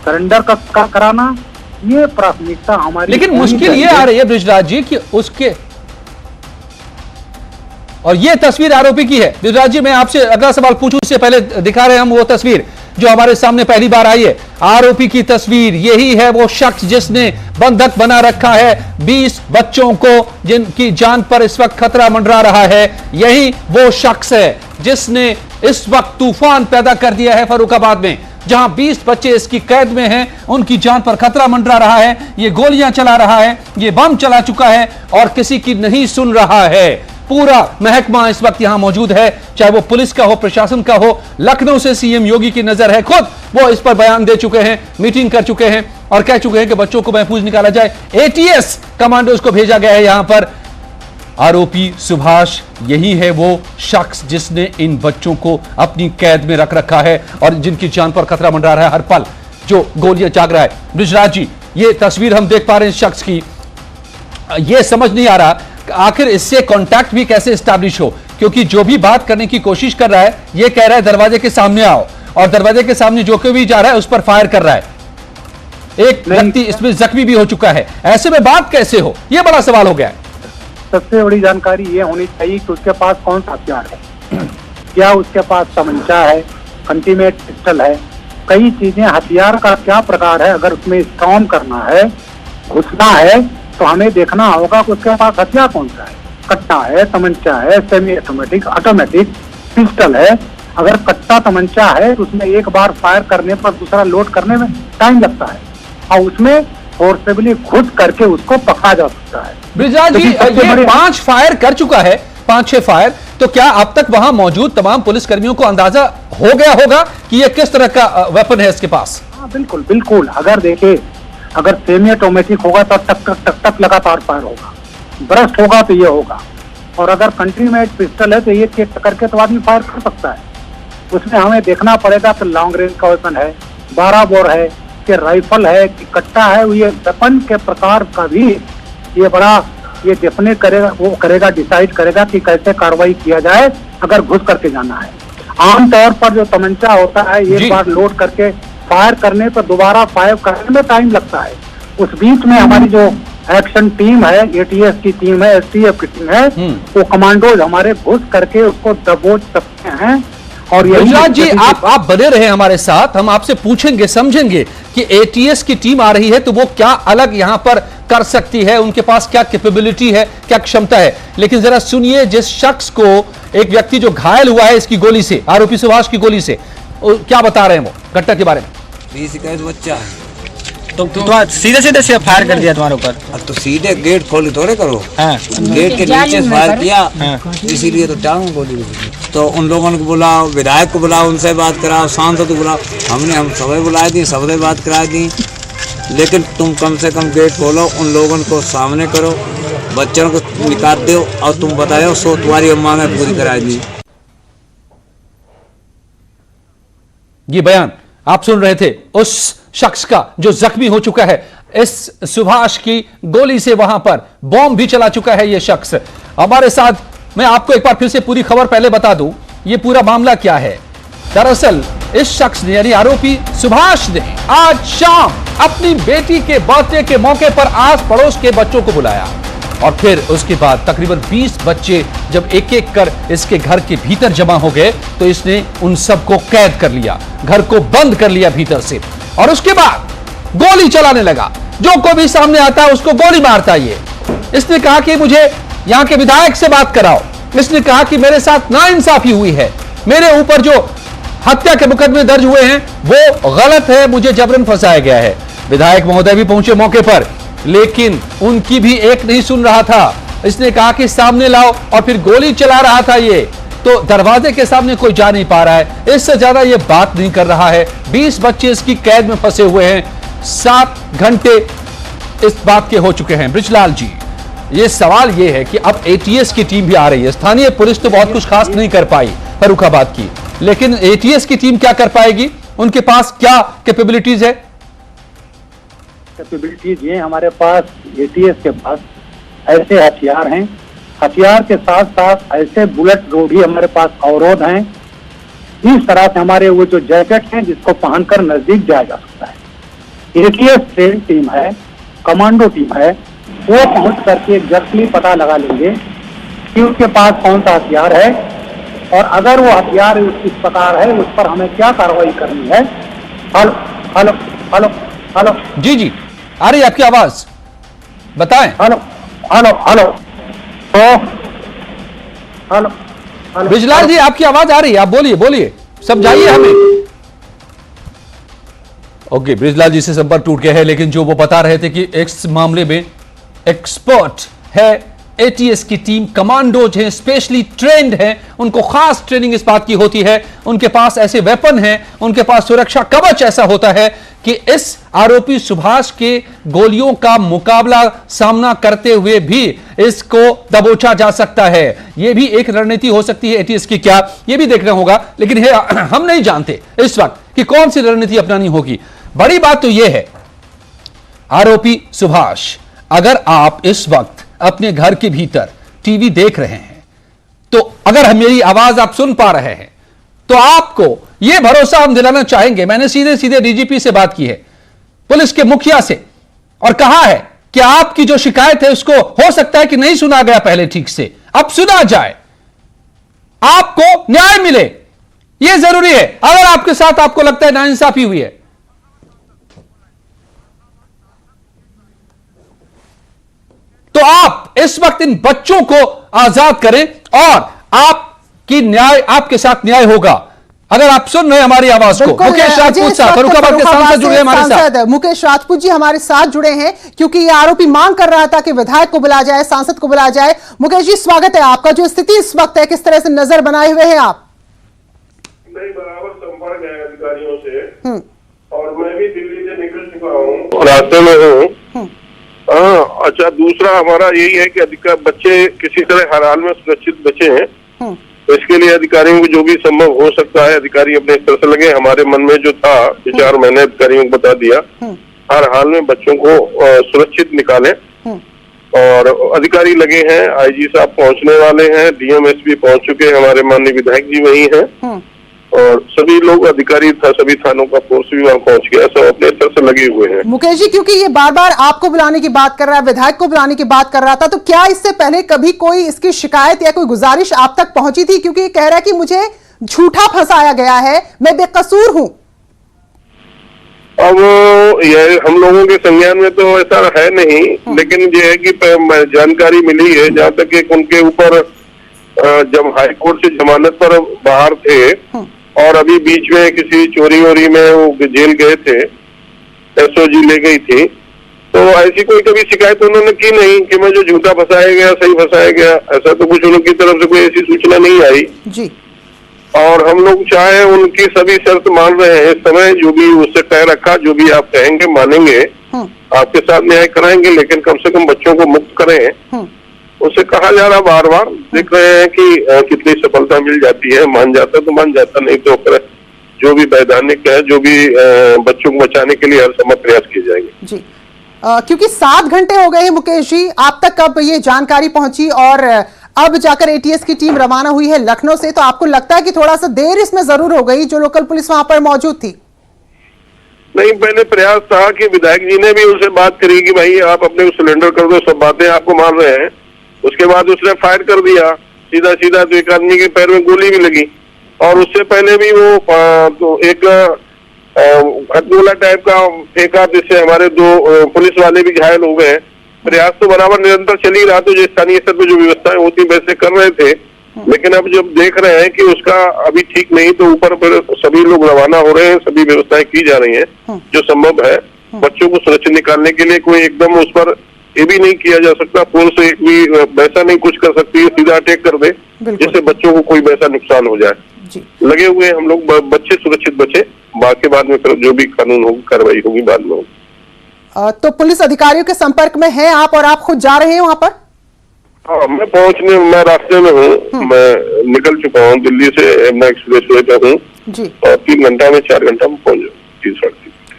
सरेंडर का कराना, ये प्राथमिकता हमारी। लेकिन मुश्किल ये आ रही है बृजराज जी कि उसके, और ये तस्वीर आरोपी की है। बृजराज जी, मैं आपसे अगला सवाल पूछूं इससे पहले दिखा रहे हैं हम वो तस्वीर जो हमारे सामने पहली बार आई है, आरोपी की तस्वीर। यही है वो शख्स जिसने बंधक बना रखा है 20 बच्चों को, जिनकी जान पर इस वक्त खतरा मंडरा रहा है। यही वो शख्स है जिसने इस वक्त तूफान पैदा कर दिया है फर्रुखाबाद में, जहां 20 बच्चे इसकी कैद में हैं, उनकी जान पर खतरा मंडरा रहा है, ये गोलियां चला रहा है, ये बम चला चुका है और किसी की नहीं सुन रहा है। पूरा महकमा इस वक्त यहां मौजूद है, चाहे वो पुलिस का हो, प्रशासन का हो। लखनऊ से सीएम योगी की नजर है, खुद वो इस पर बयान दे चुके हैं, मीटिंग कर चुके हैं और कह चुके हैं कि बच्चों को महफूज निकाला जाए। एटीएस कमांडोज को भेजा गया है यहां पर। आरोपी सुभाष यही है वो शख्स जिसने इन बच्चों को अपनी कैद में रख रखा है और जिनकी जान पर खतरा मंडरा रहा है हर पल, जो गोलियां जाग रहा है। बृजराज जी, ये तस्वीर हम देख पा रहे हैं इस शख्स की, ये समझ नहीं आ रहा आखिर इससे कांटेक्ट भी कैसे एस्टैब्लिश हो, क्योंकि जो भी बात करने की कोशिश कर रहा है ये कह रहा है दरवाजे के सामने आओ, और दरवाजे के सामने जो कोई भी जा रहा है उस पर फायर कर रहा है। एक व्यक्ति इसमें जख्मी भी हो चुका है। ऐसे में बात कैसे हो, यह बड़ा सवाल हो गया है। सबसे बड़ी जानकारी ये होनी चाहिए कि उसके पास कौन सा हथियार है, क्या उसके पास तमंचा है, कंटीमेट पिस्टल है, कई चीजें, हथियार का क्या प्रकार है। अगर उसमें स्टॉर्म करना है, घुसना है, तो हमें देखना होगा कि उसके पास हथियार कौन सा है। कट्टा है, तमंचा है, सेमी ऑटोमेटिक, ऑटोमेटिक, पिस्टल है। अगर कट्टा तमंचा है तो उसमें एक बार फायर करने पर दूसरा लोड करने में टाइम लगता है, और उसमें फोर्सेबली घुस करके उसको पकड़ा जा सकता है। ब्रिजलाल जी, ये 5 फायर कर चुका है, 5-6 फायर, तो क्या अब तक वहां मौजूद तमाम पुलिसकर्मियों को अंदाजा हो गया होगा कि ये किस तरह का वेपन है इसके पास? हाँ बिल्कुल बिल्कुल। अगर देखे, अगर सेमी ऑटोमेटिक होगा तो टक टक टक टक लगातार फायर होगा, ब्रस्ट होगा तो ये होगा, और अगर कंट्रीमेट पिस्टल है तो ये चेक करके तो आदमी फायर कर सकता है। उसमें हमें देखना पड़ेगा कि लॉन्ग रेंज का वेपन है, 12 बोर है, कि राइफल है, कि कट्टा है। ये वेपन के प्रकार का भी ये बड़ा ये डिफाइन करेगा, वो करेगा, डिसाइड करेगा कि कैसे कार्रवाई किया जाए अगर घुस करके जाना है। आमतौर पर जो तमंचा होता है, एक बार लोड करके फायर करने पर दोबारा फायर करने में टाइम लगता है। उस बीच में हमारी जो एक्शन टीम है, एटीएस की टीम है, एसटीएफ की टीम है, वो कमांडोज हमारे घुस करके उसको दबोच सकते हैं। और ब्रिजलाल जी, आप बने रहे हमारे साथ, हम आपसे पूछेंगे, समझेंगे कि एटीएस की टीम आ रही है तो वो क्या अलग यहां पर कर सकती है, उनके पास क्या कैपेबिलिटी है, क्या क्षमता है। लेकिन जरा सुनिए, जिस शख्स को, एक व्यक्ति जो घायल हुआ है इसकी गोली से, आरोपी सुभाष की गोली से, क्या बता रहे हैं वो घटना के बारे में? 20 इक्कीस बच्चा है तो सीधे सीधे से फायर कर दिया तुम्हारे ऊपर? अब तो सीधे गेट खोल थोड़े करो, गेट के नीचे फायर किया, इसीलिए तो टांग गोली। तो उन लोगों को बुलाओ, विधायक को बुलाओ, उनसे बात कराओ, सांसद को बुलाओ, हम सबे बुला दी, सबसे बात करा दी। लेकिन तुम कम से कम गेट खोलो, उन लोगों को सामने करो, बच्चों को निकाल दो, और तुम बताओ सो तुम्हारी अम्मा ने पूरी करा दी। ये बयान आप सुन रहे थे उस शख्स का जो जख्मी हो चुका है। इस सुभाष की गोली से वहां पर बॉम्ब भी चला चुका है ये शख्स हमारे साथ। मैं आपको एक बार फिर से पूरी खबर पहले बता दूं, ये पूरा मामला क्या है। दरअसल इस शख्स ने, यानी आरोपी सुभाष ने, आज शाम अपनी बेटी के बर्थडे के मौके पर आस पड़ोस के बच्चों को बुलाया, और फिर उसके बाद तकरीबन 20 बच्चे जब एक एक कर इसके घर के भीतर जमा हो गए तो इसने उन सबको कैद कर लिया, घर को बंद कर लिया भीतर से, और उसके बाद गोली चलाने लगा। जो कोई भी सामने आता है उसको गोली मारता है ये। इसने कहा कि मुझे यहां के विधायक से बात कराओ। इसने कहा कि मेरे साथ नाइंसाफी हुई है, मेरे ऊपर जो हत्या के मुकदमे दर्ज हुए हैं वो गलत है, मुझे जबरन फंसाया गया है। विधायक महोदय भी पहुंचे मौके पर, लेकिन उनकी भी एक नहीं सुन रहा था। इसने कहा कि सामने लाओ, और फिर गोली चला रहा था ये। तो दरवाजे के सामने कोई जा नहीं पा रहा है, इससे ज्यादा ये बात नहीं कर रहा है। 20 बच्चे इसकी कैद में फंसे हुए हैं, 7 घंटे इस बात के हो चुके हैं। ब्रिजलाल जी, ये सवाल ये है कि अब एटीएस की टीम भी आ रही है। स्थानीय पुलिस तो बहुत कुछ खास नहीं कर पाई फर्रुखाबाद की, लेकिन एटीएस की टीम क्या कर पाएगी? उनके पास क्या कैपेबिलिटीज है? कैपेबिलिटीज ये हमारे पास एटीएस के पास ऐसे हथियार हैं, हथियार के साथ साथ ऐसे बुलेट प्रूफ भी हमारे पास अवरोध हैं। इस तरह से हमारे वो जो जैकेट हैं जिसको पहनकर नजदीक जाया जा सकता है। एटीएस ट्रेन टीम है, कमांडो टीम है, वो पहुंच करके एग्जैक्टली पता लगा लेंगे कि उसके पास कौन सा हथियार है, और अगर वो हथियार इस प्रकार है उस पर हमें क्या कार्रवाई करनी है। हेलो हेलो हेलो हेलो, जी जी आ रही है आपकी आवाज, बताएं। Hello hello hello hello hello, Brijlal ji आपकी आवाज आ रही है, आप बोलिए बोलिए, समझाइए हमें। ओके, ब्रिजलाल जी से संपर्क टूट गया है, लेकिन जो वो बता रहे थे कि इस मामले में एक्सपर्ट है एटीएस की टीम, कमांडोज हैं, स्पेशली ट्रेंड हैं, उनको खास ट्रेनिंग इस बात की होती है, उनके पास ऐसे वेपन हैं, उनके पास सुरक्षा कवच ऐसा होता है कि इस आरोपी सुभाष के गोलियों का मुकाबला सामना करते हुए भी इसको दबोचा जा सकता है। यह भी एक रणनीति हो सकती है एटीएस की, क्या यह भी देखना होगा, लेकिन हम नहीं जानते इस वक्त कि कौन सी रणनीति अपनानी होगी। बड़ी बात तो यह है, आरोपी सुभाष, अगर आप इस वक्त अपने घर के भीतर टीवी देख रहे हैं, तो अगर मेरी आवाज आप सुन पा रहे हैं, तो आपको यह भरोसा हम दिलाना चाहेंगे। मैंने सीधे सीधे डीजीपी से बात की है, पुलिस के मुखिया से, और कहा है कि आपकी जो शिकायत है उसको हो सकता है कि नहीं सुना गया पहले ठीक से, अब सुना जाए, आपको न्याय मिले, यह जरूरी है। अगर आपके साथ आपको लगता है नाइंसाफी हुई है, तो आप इस वक्त इन बच्चों को आजाद करें और आपकी न्याय, आपके साथ न्याय होगा। अगर आप सुन रहे हैं हमारी आवाज को, मुकेश राजपूत साहब फर्रुखाबाद के सांसद जुड़े हमारे साथ। मुकेश राजपूत जी हमारे साथ जुड़े हैं क्योंकि ये आरोपी मांग कर रहा था कि विधायक को बुलाया जाए, सांसद को बुलाया जाए। मुकेश जी स्वागत है आपका। जो स्थिति इस वक्त है, किस तरह से नजर बनाए हुए हैं आप? नहीं, बराबर संपर्क है अधिकारियों से और मैं भी दिल्ली से निकल चुका हूँ, रास्ते में हूँ। हाँ, अच्छा, दूसरा हमारा यही है कि बच्चे किसी तरह हर हाल में सुरक्षित बचे हैं, तो इसके लिए अधिकारियों को जो भी संभव हो सकता है अधिकारी अपने स्तर से लगे। हमारे मन में जो था विचार मैंने अधिकारियों को बता दिया, हर हाल में बच्चों को सुरक्षित निकालें, और अधिकारी लगे हैं। आईजी साहब पहुंचने वाले हैं, डीएम एसपी पहुंच चुके हैं, हमारे माननीय विधायक जी वही हैं, और सभी लोग अधिकारी था, सभी थानों का फोर्स भी वहां पहुंच गया, सब अपने स्तर से लगे हुए हैं। मुकेश जी, क्योंकि ये बार बार आपको बुलाने की बात कर रहा है, विधायक को बुलाने की बात कर रहा था, तो क्या इससे पहले कभी कोई इसकी शिकायत या कोई गुजारिश आप तक पहुंची थी? क्योंकि ये कह रहा है कि मुझे झूठा फंसाया गया है, मैं बेकसूर हूं। अब ये हम लोगों के संज्ञान में तो ऐसा है नहीं, लेकिन ये है कि जानकारी मिली है, जहाँ तक एक उनके ऊपर जब हाई कोर्ट से जमानत पर बाहर थे और अभी बीच में किसी चोरी वोरी में वो जेल गए थे, एसओजी ले गई थी, तो ऐसी कोई कभी शिकायत उन्होंने की नहीं कि मैं जो झूठा फंसाया गया, सही फंसाया गया, ऐसा तो कुछ उनकी तरफ से कोई ऐसी सूचना नहीं आई जी। और हम लोग चाहे उनकी सभी शर्त मान रहे हैं इस समय, जो भी उससे तय रखा, जो भी आप कहेंगे मानेंगे, आपके साथ न्याय कराएंगे, लेकिन कम से कम बच्चों को मुक्त करें। उसे कहा जा रहा बार बार, देख रहे हैं कि कितनी सफलता मिल जाती है। मान जाता तो मान जाता, नहीं तो फिर जो भी वैधानिक है, जो भी बच्चों को बचाने के लिए हर संभव प्रयास किए जाएंगे जी। क्योंकि 7 घंटे हो गए हैं मुकेश जी, आप तक कब ये जानकारी पहुंची और अब जाकर एटीएस की टीम रवाना हुई है लखनऊ से, तो आपको लगता है कि थोड़ा सा देर इसमें जरूर हो गई, जो लोकल पुलिस वहां पर मौजूद थी? नहीं, पहले प्रयास था कि विधायक जी ने भी उनसे बात करी कि भाई आप अपने को सिलेंडर कर दो, सब बातें आपको मान रहे हैं। उसके बाद उसने फायर कर दिया सीधा सीधा, तो एक आदमी के पैर में गोली भी लगी, और उससे पहले भी वो तो एक हथगोला टाइप का फेंका, जिससे हमारे 2 पुलिस वाले भी घायल हो गए। प्रयास तो बराबर निरंतर चल ही रहा, तो जो स्थानीय स्तर पर जो व्यवस्थाएं होती वैसे कर रहे थे, लेकिन अब जब देख रहे हैं कि उसका अभी ठीक नहीं, तो ऊपर पर सभी लोग रवाना हो रहे हैं, सभी व्यवस्थाएं की जा रही हैं जो संभव है। बच्चों को सुरक्षित निकालने के लिए कोई एकदम उस पर ये भी नहीं किया जा सकता, पुलिस एक भी वैसा नहीं कुछ कर सकती है, सीधा अटैक कर दे जिससे बच्चों को कोई वैसा नुकसान हो जाए। लगे हुए हम लोग, बच्चे सुरक्षित बचे, बाकी बाद में फिर जो भी कानून होगी कार्रवाई होगी बाद में होगी। तो पुलिस अधिकारियों के संपर्क में हैं आप, और आप खुद जा रहे हैं वहां पर? हाँ, मैं रास्ते में हूँ, मैं निकल चुका हूँ दिल्ली से, यमुना एक्सप्रेस वे पे हूँ जी, और 3 घंटा में 4 घंटा में पहुंच जाऊँ।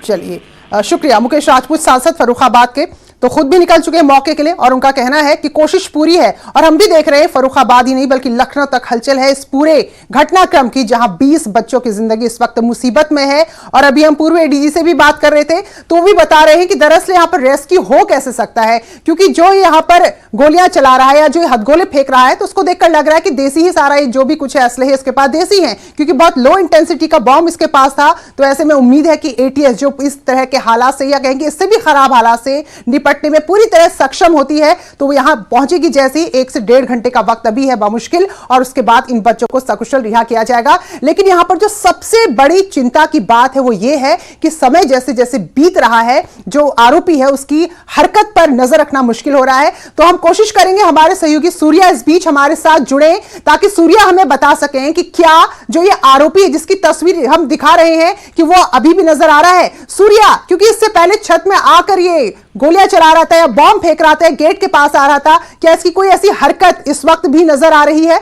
चलिए, शुक्रिया। मुकेश राजपूत सांसद फर्रुखाबाद के तो खुद भी निकल चुके हैं मौके के लिए, और उनका कहना है कि कोशिश पूरी है, और हम भी देख रहे हैं फर्रुखाबाद ही नहीं बल्कि लखनऊ तक हलचल है इस पूरे घटनाक्रम की, जहां 20 बच्चों की जिंदगी इस वक्त मुसीबत में है। और अभी हम पूर्व एडीजी से भी बात कर रहे थे, तो वो भी बता रहे हैं कि दरअसल यहाँ पर रेस्क्यू हो कैसे सकता है, क्योंकि जो यहाँ पर गोलियां चला रहा है या जो हथगोले फेंक रहा है, तो उसको देखकर लग रहा है कि देसी ही सारा जो भी कुछ है असले है इसके पास देसी है, क्योंकि बहुत लो इंटेंसिटी का बॉम्ब इसके पास था। तो ऐसे में उम्मीद है कि एटीएस जो इस तरह के हालात से, या कहेंगे इससे भी खराब हालात से निपटने में पूरी तरह सक्षम होती है, तो वो यहां पहुंचेगी जैसे ही 1 से 1.5 घंटे का वक्त अभी है बामुश्किल, और उसके बाद इन बच्चों को सकुशल रिहा किया जाएगा। लेकिन यहां पर जो सबसे बड़ी चिंता की बात है वो ये है कि समय जैसे जैसे बीत रहा है, जो आरोपी है उसकी हरकत पर नजर रखना मुश्किल हो रहा है। तो हम कोशिश करेंगे, हमारे सहयोगी सूर्या इस बीच हमारे साथ जुड़े, ताकि सूर्या हमें बता सकें कि क्या जो ये आरोपी है जिसकी तस्वीर हम दिखा रहे हैं कि वो अभी भी नजर आ रहा है। सूर्या, क्योंकि इससे पहले छत में आकर ये गोलियां चला रहा था या बॉम्ब फेंक रहा था, गेट के पास आ रहा था, क्या इसकी कोई ऐसी हरकत इस वक्त भी नजर आ रही है?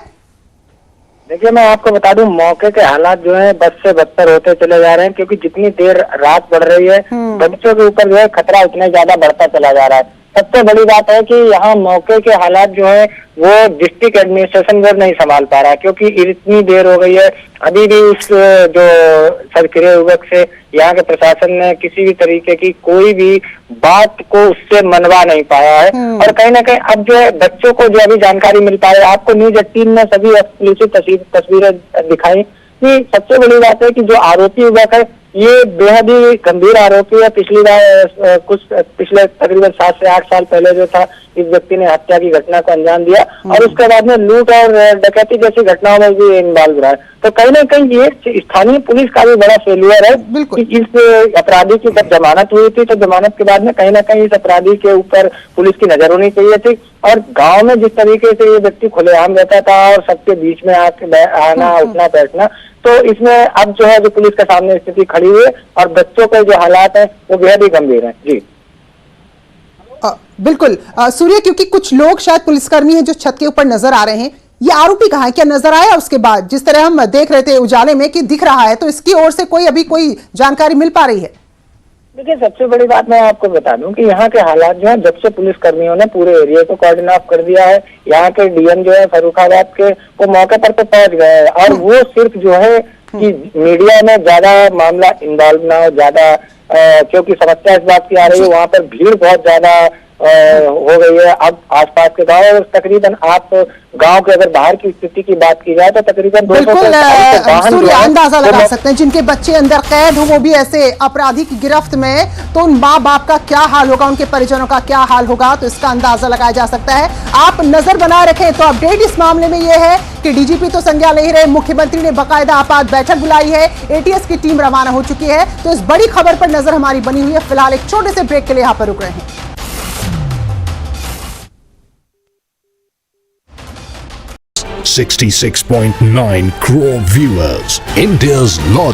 देखिए, मैं आपको बता दूं, मौके के हालात जो है बद से बदतर होते चले जा रहे हैं, क्योंकि जितनी देर रात बढ़ रही है बच्चों के ऊपर जो है खतरा उतना ज्यादा बढ़ता चला जा रहा है। सबसे बड़ी बात है कि यहाँ मौके के हालात जो है वो डिस्ट्रिक्ट एडमिनिस्ट्रेशन बोर्ड नहीं संभाल पा रहा है, क्योंकि इतनी देर हो गई है, अभी भी उस जो सक्रिय युवक से यहाँ के प्रशासन ने किसी भी तरीके की कोई भी बात को उससे मनवा नहीं पाया है। और कहीं ना कहीं अब जो है बच्चों को जो अभी जानकारी मिल पा रही है, आपको न्यूज 18 ने सभी एक्सक्लूसिव तस्वीरें दिखाई कि सबसे बड़ी बात है कि जो आरोपी युवक है ये बेहद ही गंभीर आरोपी है। पिछली बार पिछले तकरीबन 7 से 8 साल पहले जो था इस व्यक्ति ने हत्या की घटना को अंजाम दिया और उसके बाद में लूट और डकैती जैसी घटनाओं में भी इन्वॉल्व रहा है। तो कहीं ना कहीं ये स्थानीय पुलिस का भी बड़ा फेलियर है कि इस अपराधी की जब जमानत हुई थी तो जमानत के बाद में कहीं ना कहीं इस अपराधी के ऊपर पुलिस की नजर होनी चाहिए थी। और गांव में जिस तरीके से ये व्यक्ति खुलेआम रहता था और सबके बीच में आना उठना बैठना, तो इसमें अब जो है जो पुलिस के सामने स्थिति खड़ी हुई है और बच्चों के जो हालात हैं वो बेहद ही गंभीर हैं। जी बिल्कुल सूर्य, क्योंकि कुछ लोग शायद पुलिसकर्मी हैं जो छत के ऊपर नजर आ रहे हैं, ये आरोपी कहाँ है, क्या नजर आया उसके बाद? जिस तरह हम देख रहे थे उजाले में कि दिख रहा है, तो इसकी ओर से अभी कोई जानकारी मिल पा रही है? देखिए सबसे बड़ी बात मैं आपको बता दूं कि यहाँ के हालात जो है जब से पुलिस कर्मियों ने पूरे एरिया को कॉर्डिन ऑफ कर दिया है, यहाँ के डीएम जो है फर्रुखाबाद के वो मौके पर तो पहुंच गए हैं और वो सिर्फ जो है कि मीडिया में ज्यादा मामला इन्वॉल्व ना हो, ज्यादा क्योंकि समस्या इस बात की आ रही है वहाँ पर भीड़ बहुत ज्यादा हो गई है। अब आसपास के गांव तकरीबन आप गांव के अगर बाहर की स्थिति की बात की जाए तो तकरीबन 200 सूर्य अंदाजा लगा सकते हैं जिनके बच्चे अंदर कैद हो वो भी ऐसे अपराधी की गिरफ्त में, तो उन माँ बाप का क्या हाल होगा, उनके परिजनों का क्या हाल होगा, तो इसका अंदाजा लगाया जा सकता है। आप नजर बनाए रखें। तो अपडेट इस मामले में यह है कि डीजीपी तो संज्ञान ले ही रहे, मुख्यमंत्री ने बाकायदा आपात बैठक बुलाई है, एटीएस की टीम रवाना हो चुकी है। तो इस बड़ी खबर पर नजर हमारी बनी हुई है। फिलहाल एक छोटे से ब्रेक के लिए यहाँ पर रुक रहे हैं। 66.9 crore viewers, India's largest